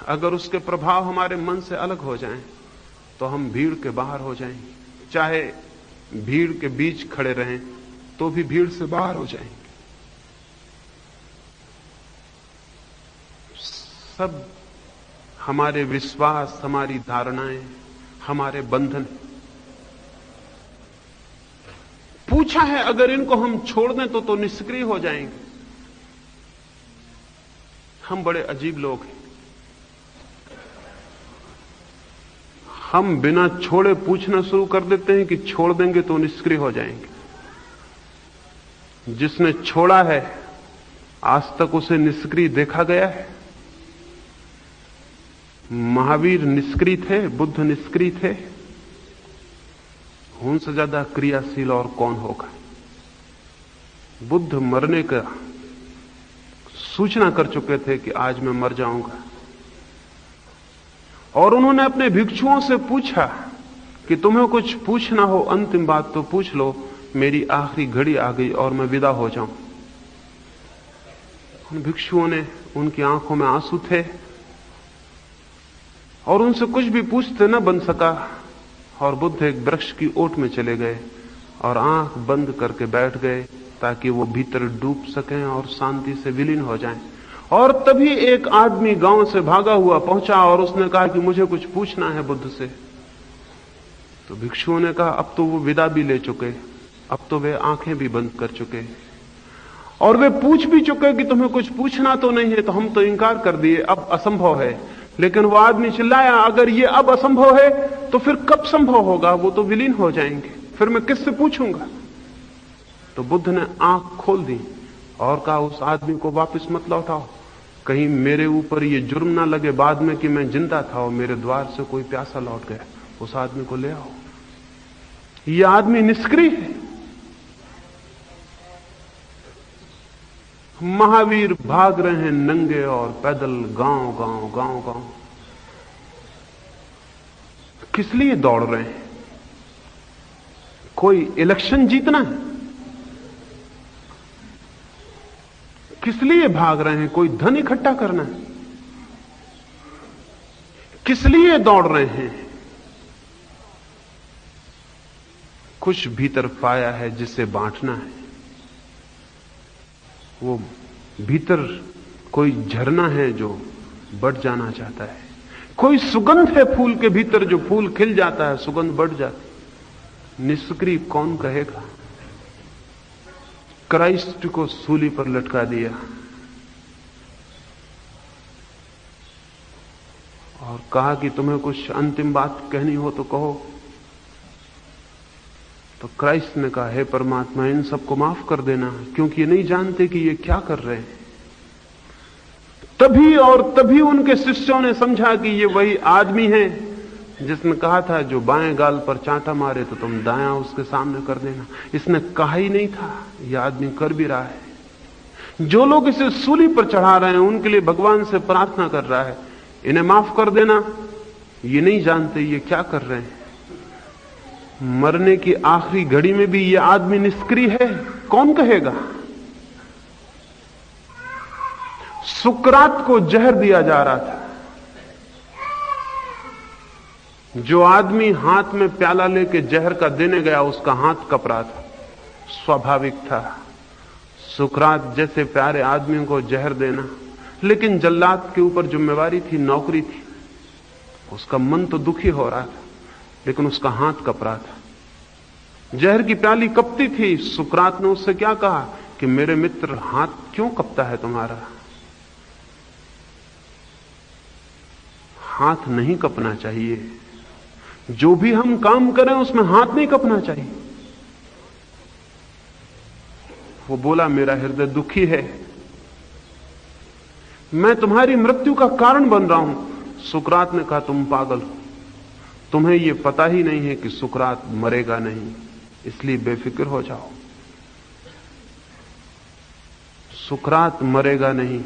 [SPEAKER 1] अगर उसके प्रभाव हमारे मन से अलग हो जाएं, तो हम भीड़ के बाहर हो जाएंगे। चाहे भीड़ के बीच खड़े रहें तो भी भीड़ से बाहर हो जाएंगे। सब हमारे विश्वास, हमारी धारणाएं, हमारे बंधन। पूछा है अगर इनको हम छोड़ दें तो निष्क्रिय हो जाएंगे। हम बड़े अजीब लोग हैं। हम बिना छोड़े पूछना शुरू कर देते हैं कि छोड़ देंगे तो निष्क्रिय हो जाएंगे। जिसने छोड़ा है आज तक उसे निष्क्रिय देखा गया है? महावीर निष्क्रिय थे, बुद्ध निष्क्रिय थे। उनसे ज्यादा क्रियाशील और कौन होगा? बुद्ध मरने का सूचना कर चुके थे कि आज मैं मर जाऊंगा, और उन्होंने अपने भिक्षुओं से पूछा कि तुम्हें कुछ पूछना हो, अंतिम बात तो पूछ लो, मेरी आखिरी घड़ी आ गई और मैं विदा हो जाऊं। उन भिक्षुओं ने, उनकी आंखों में आंसू थे और उनसे कुछ भी पूछते न बन सका, और बुद्ध एक वृक्ष की ओट में चले गए और आंख बंद करके बैठ गए ताकि वो भीतर डूब सकें और शांति से विलीन हो जाएं। और तभी एक आदमी गांव से भागा हुआ पहुंचा और उसने कहा कि मुझे कुछ पूछना है बुद्ध से। तो भिक्षुओं ने कहा अब तो वो विदा भी ले चुके, अब तो वे आंखें भी बंद कर चुके और वे पूछ भी चुके कि तुम्हें कुछ पूछना तो नहीं है, तो हम तो इंकार कर दिए, अब असंभव है। लेकिन वो आदमी चिल्लाया, अगर ये अब असंभव है तो फिर कब संभव होगा? वो तो विलीन हो जाएंगे, फिर मैं किससे पूछूंगा? तो बुद्ध ने आंख खोल दी और कहा उस आदमी को वापस मत लौटाओ, कहीं मेरे ऊपर ये जुर्म ना लगे बाद में कि मैं जिंदा था और मेरे द्वार से कोई प्यासा लौट गया। उस आदमी को ले आओ। ये आदमी निष्क्रिय है। महावीर भाग रहे हैं नंगे और पैदल गांव गांव गांव गांव। किस लिए दौड़ रहे हैं? कोई इलेक्शन जीतना है? किस लिए भाग रहे हैं? कोई धन इकट्ठा करना है? किस लिए दौड़ रहे हैं? कुछ भीतर पाया है जिसे बांटना है। वो भीतर कोई झरना है जो बढ़ जाना चाहता है। कोई सुगंध है फूल के भीतर, जो फूल खिल जाता है सुगंध बढ़ जाती। निष्क्रिय कौन कहेगा? क्राइस्ट को सूली पर लटका दिया और कहा कि तुम्हें कुछ अंतिम बात कहनी हो तो कहो। तो क्राइस्ट ने कहा, हे परमात्मा, इन सबको माफ कर देना, क्योंकि ये नहीं जानते कि ये क्या कर रहे हैं। तभी और तभी उनके शिष्यों ने समझा कि ये वही आदमी है जिसने कहा था जो बाएं गाल पर चांटा मारे तो तुम दायां उसके सामने कर देना। इसने कहा ही नहीं था, यह आदमी कर भी रहा है। जो लोग इसे सूली पर चढ़ा रहे हैं उनके लिए भगवान से प्रार्थना कर रहा है, इन्हें माफ कर देना। ये नहीं जानते ये क्या कर रहे हैं। मरने की आखिरी घड़ी में भी ये आदमी निष्क्रिय है, कौन कहेगा? सुकरात को जहर दिया जा रहा था। जो आदमी हाथ में प्याला लेके जहर का देने गया उसका हाथ कप रहा था, स्वाभाविक था सुकरात जैसे प्यारे आदमी को जहर देना। लेकिन जल्लाद के ऊपर जिम्मेवारी थी, नौकरी थी। उसका मन तो दुखी हो रहा था लेकिन उसका हाथ कप रहा था। जहर की प्याली कपती थी। सुकरात ने उससे क्या कहा कि मेरे मित्र, हाथ क्यों कपता है तुम्हारा? हाथ नहीं कपना चाहिए। जो भी हम काम करें उसमें हाथ नहीं कपना चाहिए। वो बोला, मेरा हृदय दुखी है, मैं तुम्हारी मृत्यु का कारण बन रहा हूं। सुकरात ने कहा, तुम पागल हो, तुम्हें यह पता ही नहीं है कि सुकरात मरेगा नहीं, इसलिए बेफिक्र हो जाओ। सुकरात मरेगा नहीं,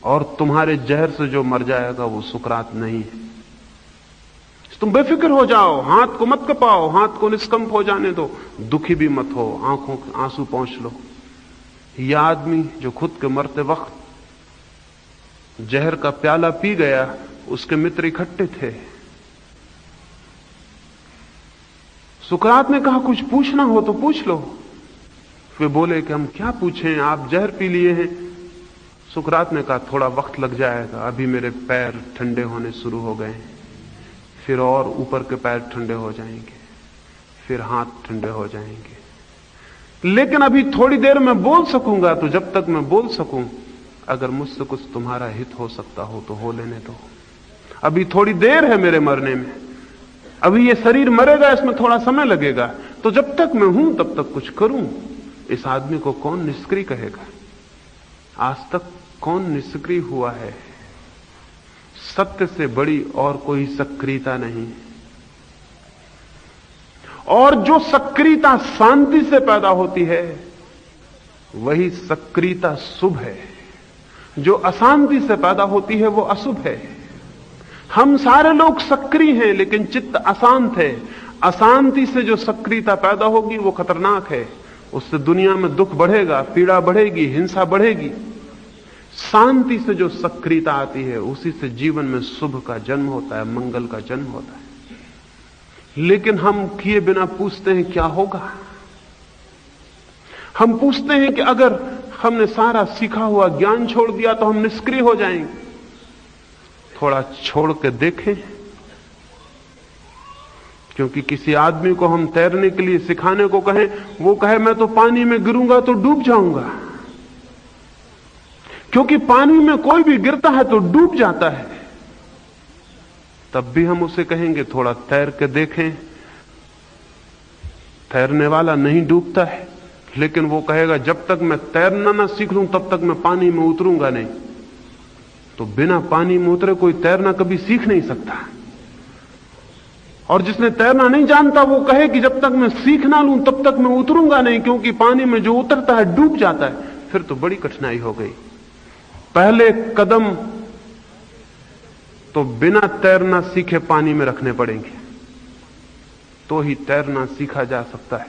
[SPEAKER 1] और तुम्हारे जहर से जो मर जाएगा वो सुकरात नहीं है। तुम बेफिक्र हो जाओ, हाथ को मत कपाओ, हाथ को निष्कंप हो जाने दो, दुखी भी मत हो, आंखों के आंसू पहुंच लो। यह आदमी जो खुद के मरते वक्त जहर का प्याला पी गया, उसके मित्र इकट्ठे थे। सुकरात ने कहा कुछ पूछना हो तो पूछ लो। वे बोले कि हम क्या पूछें, आप जहर पी लिए हैं। सुकरात ने कहा थोड़ा वक्त लग जाएगा, अभी मेरे पैर ठंडे होने शुरू हो गए हैं, फिर और ऊपर के पैर ठंडे हो जाएंगे, फिर हाथ ठंडे हो जाएंगे, लेकिन अभी थोड़ी देर में बोल सकूंगा, तो जब तक मैं बोल सकूं, अगर मुझसे कुछ तुम्हारा हित हो सकता हो तो हो लेने दो। अभी थोड़ी देर है मेरे मरने में, अभी ये शरीर मरेगा, इसमें थोड़ा समय लगेगा, तो जब तक मैं हूं तब तक कुछ करूं। इस आदमी को कौन निष्क्रिय कहेगा? आज तक कौन निष्क्रिय हुआ है? सत्य से बड़ी और कोई सक्रियता नहीं। और जो सक्रियता शांति से पैदा होती है, वही सक्रियता शुभ है। जो अशांति से पैदा होती है वो अशुभ है। हम सारे लोग सक्रिय हैं, लेकिन चित्त अशांत है। अशांति से जो सक्रियता पैदा होगी वो खतरनाक है। उससे दुनिया में दुख बढ़ेगा, पीड़ा बढ़ेगी, हिंसा बढ़ेगी। शांति से जो सक्रियता आती है, उसी से जीवन में शुभ का जन्म होता है, मंगल का जन्म होता है। लेकिन हम किए बिना पूछते हैं क्या होगा। हम पूछते हैं कि अगर हमने सारा सीखा हुआ ज्ञान छोड़ दिया तो हम निष्क्रिय हो जाएंगे। थोड़ा छोड़ के देखें, क्योंकि किसी आदमी को हम तैरने के लिए सिखाने को कहें, वो कहे मैं तो पानी में गिरूंगा तो डूब जाऊंगा। क्योंकि पानी में कोई भी गिरता है तो डूब जाता है। तब भी हम उसे कहेंगे थोड़ा तैर के देखें। तैरने वाला नहीं डूबता है, लेकिन वो कहेगा जब तक मैं तैरना ना सीख लूं तब तक मैं पानी में उतरूंगा नहीं। तो बिना पानी में उतरे कोई तैरना कभी सीख नहीं सकता। और जिसने तैरना नहीं जानता वो कहे कि जब तक मैं सीख ना लूं तब तक मैं उतरूंगा नहीं, क्योंकि पानी में जो उतरता है डूब जाता है। फिर तो बड़ी कठिनाई हो गई। पहले कदम तो बिना तैरना सीखे पानी में रखने पड़ेंगे, तो ही तैरना सीखा जा सकता है।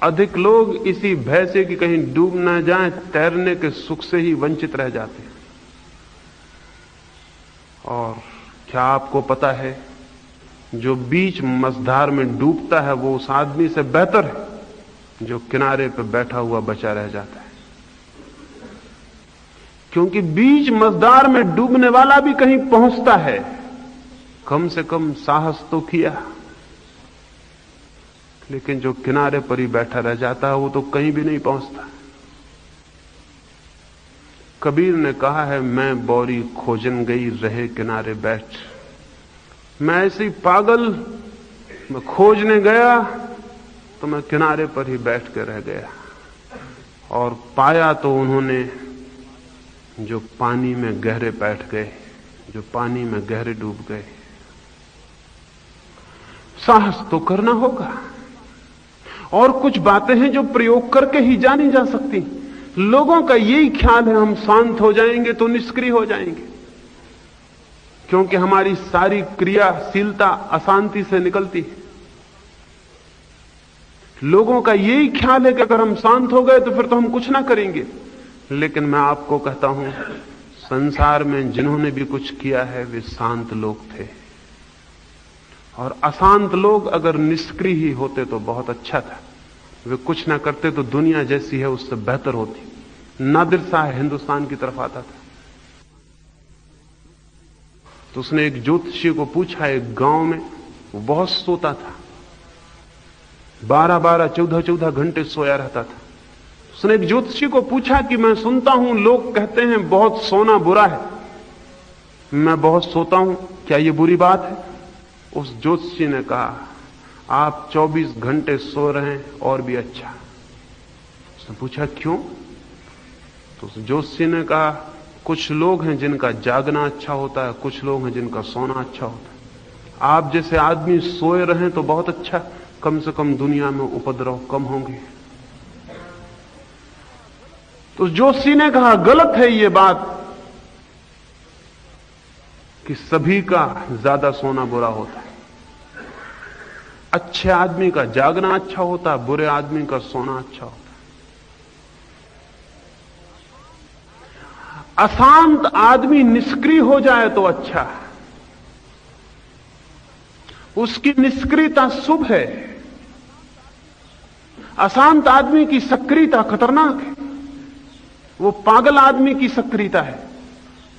[SPEAKER 1] अधिक लोग इसी भय से कि कहीं डूब ना जाएं, तैरने के सुख से ही वंचित रह जाते हैं। और क्या आपको पता है, जो बीच मझधार में डूबता है वो उस आदमी से बेहतर है जो किनारे पर बैठा हुआ बचा रह जाता है। क्योंकि बीच मझधार में डूबने वाला भी कहीं पहुंचता है, कम से कम साहस तो किया। लेकिन जो किनारे पर ही बैठा रह जाता है वो तो कहीं भी नहीं पहुंचता। कबीर ने कहा है, मैं बौरी खोजन गई रहे किनारे बैठ। मैं ऐसी पागल, मैं खोजने गया तो मैं किनारे पर ही बैठ के रह गया। और पाया तो उन्होंने जो पानी में गहरे बैठ गए, जो पानी में गहरे डूब गए। साहस तो करना होगा। और कुछ बातें हैं जो प्रयोग करके ही जानी जा सकती। लोगों का यही ख्याल है हम शांत हो जाएंगे तो निष्क्रिय हो जाएंगे, क्योंकि हमारी सारी क्रियाशीलता अशांति से निकलती है। लोगों का यही ख्याल है कि अगर हम शांत हो गए तो फिर तो हम कुछ ना करेंगे। लेकिन मैं आपको कहता हूं, संसार में जिन्होंने भी कुछ किया है वे शांत लोग थे। और अशांत लोग अगर निष्क्रिय ही होते तो बहुत अच्छा था। वे कुछ ना करते तो दुनिया जैसी है उससे बेहतर होती। नादिर शाह हिंदुस्तान की तरफ आता था, तो उसने एक ज्योतिषी को पूछा, एक गांव में वो बहुत सोता था, 12-12, 14-14 घंटे सोया रहता था। उसने एक ज्योतिषी को पूछा कि मैं सुनता हूं लोग कहते हैं बहुत सोना बुरा है, मैं बहुत सोता हूं, क्या यह बुरी बात है? उस ज्योतिषी ने कहा, आप 24 घंटे सो रहे हैं और भी अच्छा। उसने पूछा क्यों? तो उस ज्योतिषी ने कहा, कुछ लोग हैं जिनका जागना अच्छा होता है, कुछ लोग हैं जिनका सोना अच्छा होता है। आप जैसे आदमी सोए रहें तो बहुत अच्छा, कम से कम दुनिया में उपद्रव कम होंगे। तो जोशी ने कहा गलत है ये बात कि सभी का ज्यादा सोना बुरा होता है। अच्छे आदमी का जागना अच्छा होता है, बुरे आदमी का सोना अच्छा होता है। अशांत आदमी निष्क्रिय हो जाए तो अच्छा है, उसकी निष्क्रियता शुभ है। अशांत आदमी की सक्रियता खतरनाक है, वो पागल आदमी की सक्रियता है।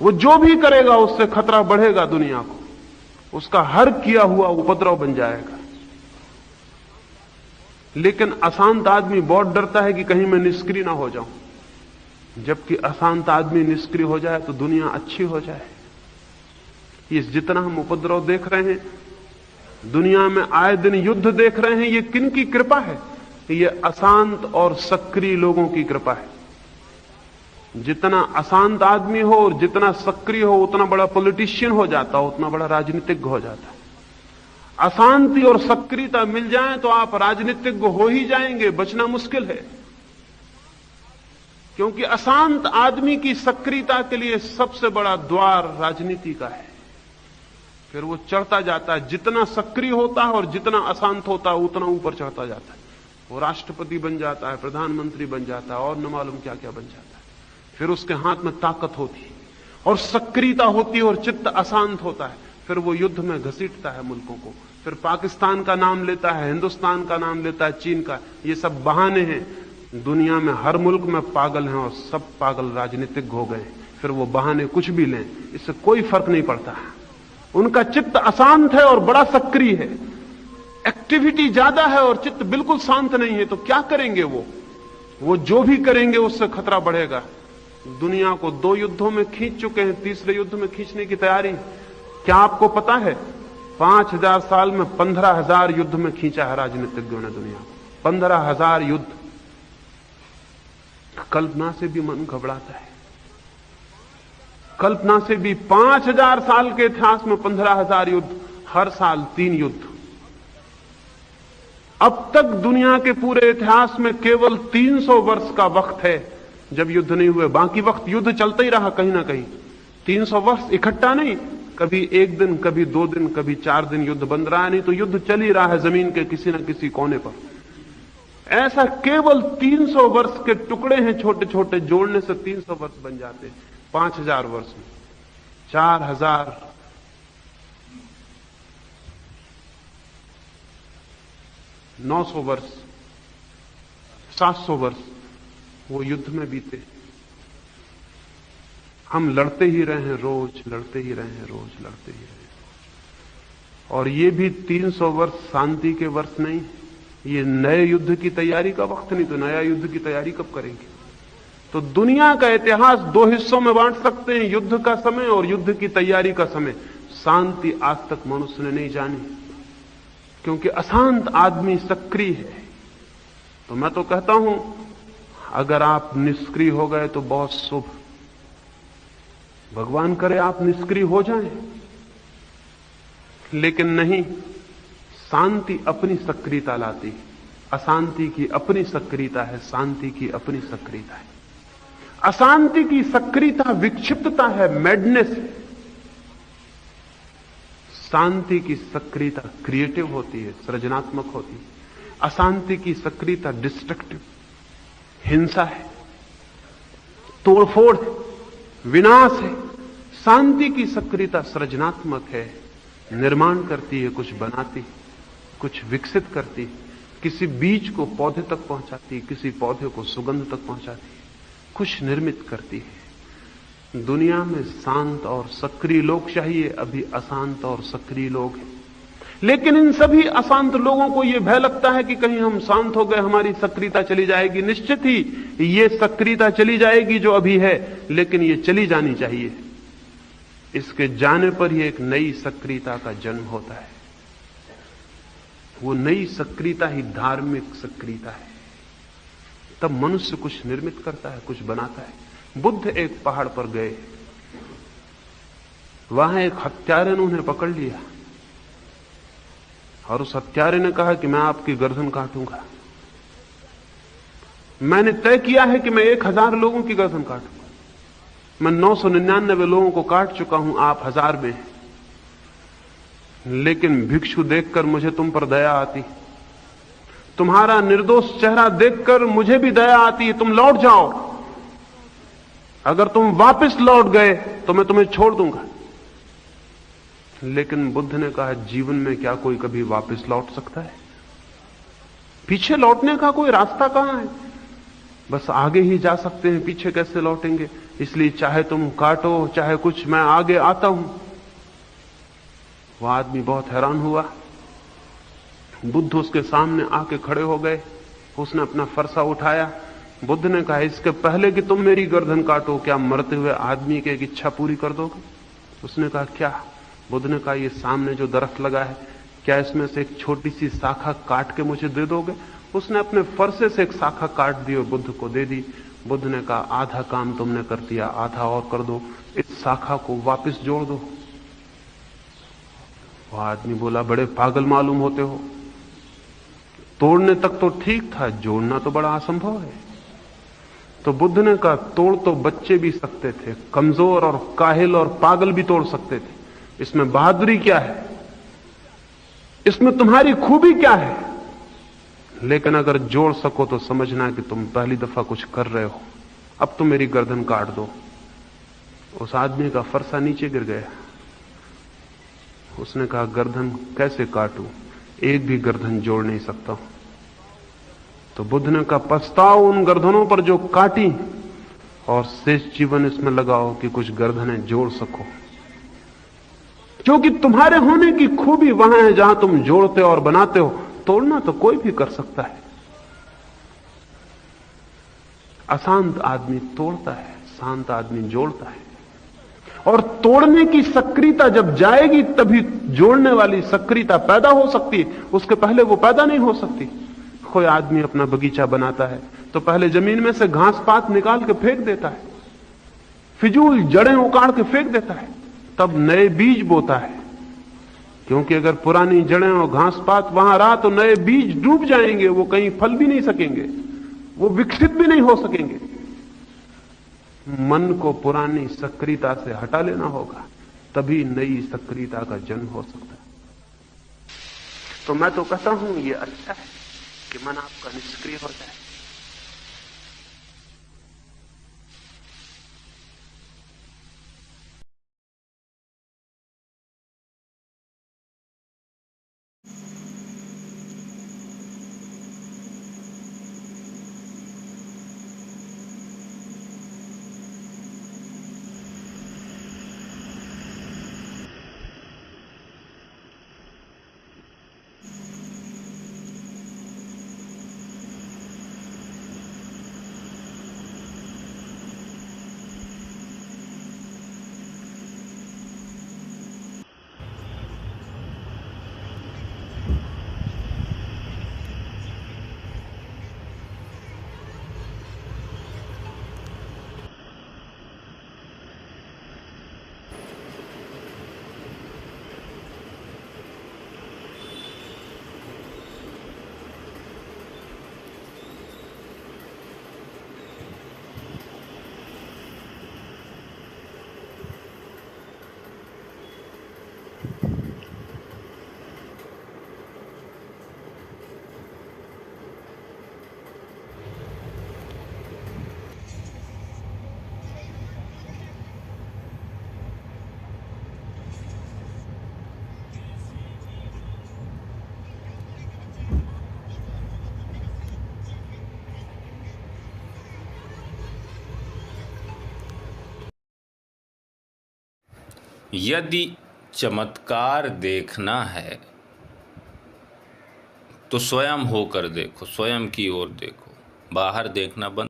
[SPEAKER 1] वो जो भी करेगा उससे खतरा बढ़ेगा दुनिया को, उसका हर किया हुआ उपद्रव बन जाएगा। लेकिन अशांत आदमी बहुत डरता है कि कहीं मैं निष्क्रिय ना हो जाऊं, जबकि अशांत आदमी निष्क्रिय हो जाए तो दुनिया अच्छी हो जाए। ये जितना हम उपद्रव देख रहे हैं, दुनिया में आए दिन युद्ध देख रहे हैं, ये किन की कृपा है? ये अशांत और सक्रिय लोगों की कृपा है। जितना अशांत आदमी हो और जितना सक्रिय हो, उतना बड़ा पॉलिटिशियन हो जाता हो, उतना बड़ा राजनीतिज्ञ हो जाता है। अशांति और सक्रियता मिल जाए तो आप राजनीतिज्ञ हो ही जाएंगे, बचना मुश्किल है। क्योंकि अशांत आदमी की सक्रियता के लिए सबसे बड़ा द्वार राजनीति का है। फिर वो चढ़ता जाता है, जितना सक्रिय होता है और जितना अशांत होता है उतना ऊपर चढ़ता जाता है। वो राष्ट्रपति बन जाता है, प्रधानमंत्री बन जाता है और न मालूम क्या क्या बन जाता है। फिर उसके हाथ में ताकत होती है और सक्रियता होती है और चित्त अशांत होता है। फिर वो युद्ध में घसीटता है मुल्कों को, फिर पाकिस्तान का नाम लेता है, हिंदुस्तान का नाम लेता है, चीन का। ये सब बहाने हैं। दुनिया में हर मुल्क में पागल हैं और सब पागल राजनीतिक हो गए। फिर वो बहाने कुछ भी लें, इससे कोई फर्क नहीं पड़ता। उनका चित्त अशांत है और बड़ा सक्रिय है, एक्टिविटी ज्यादा है और चित्त बिल्कुल शांत नहीं है। तो क्या करेंगे वो जो भी करेंगे उससे खतरा बढ़ेगा। दुनिया को 2 युद्धों में खींच चुके हैं, तीसरे युद्ध में खींचने की तैयारी। क्या आपको पता है 5000 साल में 15,000 युद्ध में खींचा है राजनीतिज्ञों ने दुनिया को। 15,000 युद्ध। कल्पना से भी मन घबराता है। कल्पना से भी 5000 साल के इतिहास में 15,000 युद्ध, हर साल 3 युद्ध। अब तक दुनिया के पूरे इतिहास में केवल 300 वर्ष का वक्त है जब युद्ध नहीं हुए। बाकी वक्त युद्ध चलता ही रहा कहीं ना कहीं। 300 वर्ष इकट्ठा नहीं, कभी 1 दिन, कभी 2 दिन, कभी 4 दिन युद्ध बंद रहा, नहीं तो युद्ध चल ही रहा है जमीन के किसी न किसी कोने पर। ऐसा केवल 300 वर्ष के टुकड़े हैं, छोटे छोटे, जोड़ने से 300 वर्ष बन जाते। 5000 वर्ष में 4000 900 वर्ष, 700 वर्ष वो युद्ध में बीते। हम लड़ते ही रहे हैं रोज, लड़ते ही रहे हैं रोज, लड़ते ही रहे हैं। और ये भी 300 वर्ष शांति के वर्ष नहीं, ये नए युद्ध की तैयारी का वक्त नहीं। तो नया युद्ध की तैयारी कब करेंगे? तो दुनिया का इतिहास 2 हिस्सों में बांट सकते हैं, युद्ध का समय और युद्ध की तैयारी का समय। शांति आज तक मनुष्य ने नहीं जानी, क्योंकि अशांत आदमी सक्रिय है। तो मैं तो कहता हूं, अगर आप निष्क्रिय हो गए तो बहुत शुभ। भगवान करे आप निष्क्रिय हो जाएं, लेकिन नहीं, शांति अपनी सक्रियता लाती, अशांति की अपनी सक्रियता है, शांति की अपनी सक्रियता है। अशांति की सक्रियता विक्षिप्तता है, मैडनेस है। शांति की सक्रियता क्रिएटिव होती है, सृजनात्मक होती है। अशांति की सक्रियता डिस्ट्रक्टिव, हिंसा है, तोड़फोड़ है, विनाश है। शांति की सक्रियता सृजनात्मक है, निर्माण करती है, कुछ बनाती है, कुछ विकसित करती है, किसी बीज को पौधे तक पहुंचाती है, किसी पौधे को सुगंध तक पहुंचाती है, कुछ निर्मित करती है। दुनिया में शांत और सक्रिय लोग चाहिए, अभी अशांत और सक्रिय लोग हैं। लेकिन इन सभी अशांत लोगों को यह भय लगता है कि कहीं हम शांत हो गए, हमारी सक्रियता चली जाएगी। निश्चित ही ये सक्रियता चली जाएगी जो अभी है, लेकिन ये चली जानी चाहिए। इसके जाने पर ही एक नई सक्रियता का जन्म होता है। वो नई सक्रियता ही धार्मिक सक्रियता है। तब मनुष्य कुछ निर्मित करता है, कुछ बनाता है। बुद्ध एक पहाड़ पर गए, वहां एक हत्यारे ने उन्हें पकड़ लिया और उस हत्यारे ने कहा कि मैं आपकी गर्दन काटूंगा। मैंने तय किया है कि मैं 1000 लोगों की गर्दन काटूंगा। मैं 999 लोगों को काट चुका हूं, आप 1000 में हैं। लेकिन भिक्षु देखकर मुझे तुम पर दया आती, तुम्हारा निर्दोष चेहरा देखकर मुझे भी दया आती है। तुम लौट जाओ, अगर तुम वापस लौट गए तो मैं तुम्हें छोड़ दूंगा। लेकिन बुद्ध ने कहा, जीवन में क्या कोई कभी वापस लौट सकता है? पीछे लौटने का कोई रास्ता कहां है? बस आगे ही जा सकते हैं, पीछे कैसे लौटेंगे? इसलिए चाहे तुम काटो चाहे कुछ, मैं आगे आता हूं। वह आदमी बहुत हैरान हुआ। बुद्ध उसके सामने आके खड़े हो गए। उसने अपना फरसा उठाया। बुद्ध ने कहा, इसके पहले कि तुम मेरी गर्दन काटो, क्या मरते हुए आदमी की एक इच्छा पूरी कर दोगे? उसने कहा, क्या? बुद्ध ने कहा, ये सामने जो दरख्त लगा है, क्या इसमें से एक छोटी सी शाखा काट के मुझे दे दोगे? उसने अपने फरसे से एक शाखा काट दी और बुद्ध को दे दी। बुद्ध ने कहा, आधा काम तुमने कर दिया, आधा और कर दो, इस शाखा को वापस जोड़ दो। वह आदमी बोला, बड़े पागल मालूम होते हो, तोड़ने तक तो ठीक था, जोड़ना तो बड़ा असंभव है। तो बुद्ध ने कहा, तोड़ तो बच्चे भी सकते थे, कमजोर और काहिल और पागल भी तोड़ सकते थे। इसमें बहादुरी क्या है? इसमें तुम्हारी खूबी क्या है? लेकिन अगर जोड़ सको तो समझना कि तुम पहली दफा कुछ कर रहे हो। अब तुम मेरी गर्दन काट दो। उस आदमी का फरसा नीचे गिर गया। उसने कहा, गर्दन कैसे काटूं? एक भी गर्दन जोड़ नहीं सकता हूं। तो बुद्ध ने कहा, पछताओ उन गर्दनों पर जो काटी, और शेष जीवन इसमें लगाओ कि कुछ गर्दनें जोड़ सको। क्योंकि तुम्हारे होने की खूबी वहां है जहां तुम जोड़ते और बनाते हो। तोड़ना तो कोई भी कर सकता है। अशांत आदमी तोड़ता है, शांत आदमी जोड़ता है। और तोड़ने की सक्रियता जब जाएगी तभी जोड़ने वाली सक्रियता पैदा हो सकती है, उसके पहले वो पैदा नहीं हो सकती। कोई आदमी अपना बगीचा बनाता है तो पहले जमीन में से घास पात निकाल के फेंक देता है, फिजूल जड़ें उखाड़ के फेंक देता है, तब नए बीज बोता है। क्योंकि अगर पुरानी जड़ें और घास पात वहां रहा तो नए बीज डूब जाएंगे, वो कहीं फल भी नहीं सकेंगे, वो विकसित भी नहीं हो सकेंगे। मन को पुरानी सक्रियता से हटा लेना होगा, तभी नई सक्रियता का जन्म हो सकता है। तो मैं तो कहता हूं ये अच्छा है कि मन आपका निष्क्रिय हो जाए।
[SPEAKER 2] यदि चमत्कार देखना है तो स्वयं होकर देखो, स्वयं की ओर देखो, बाहर देखना बंद।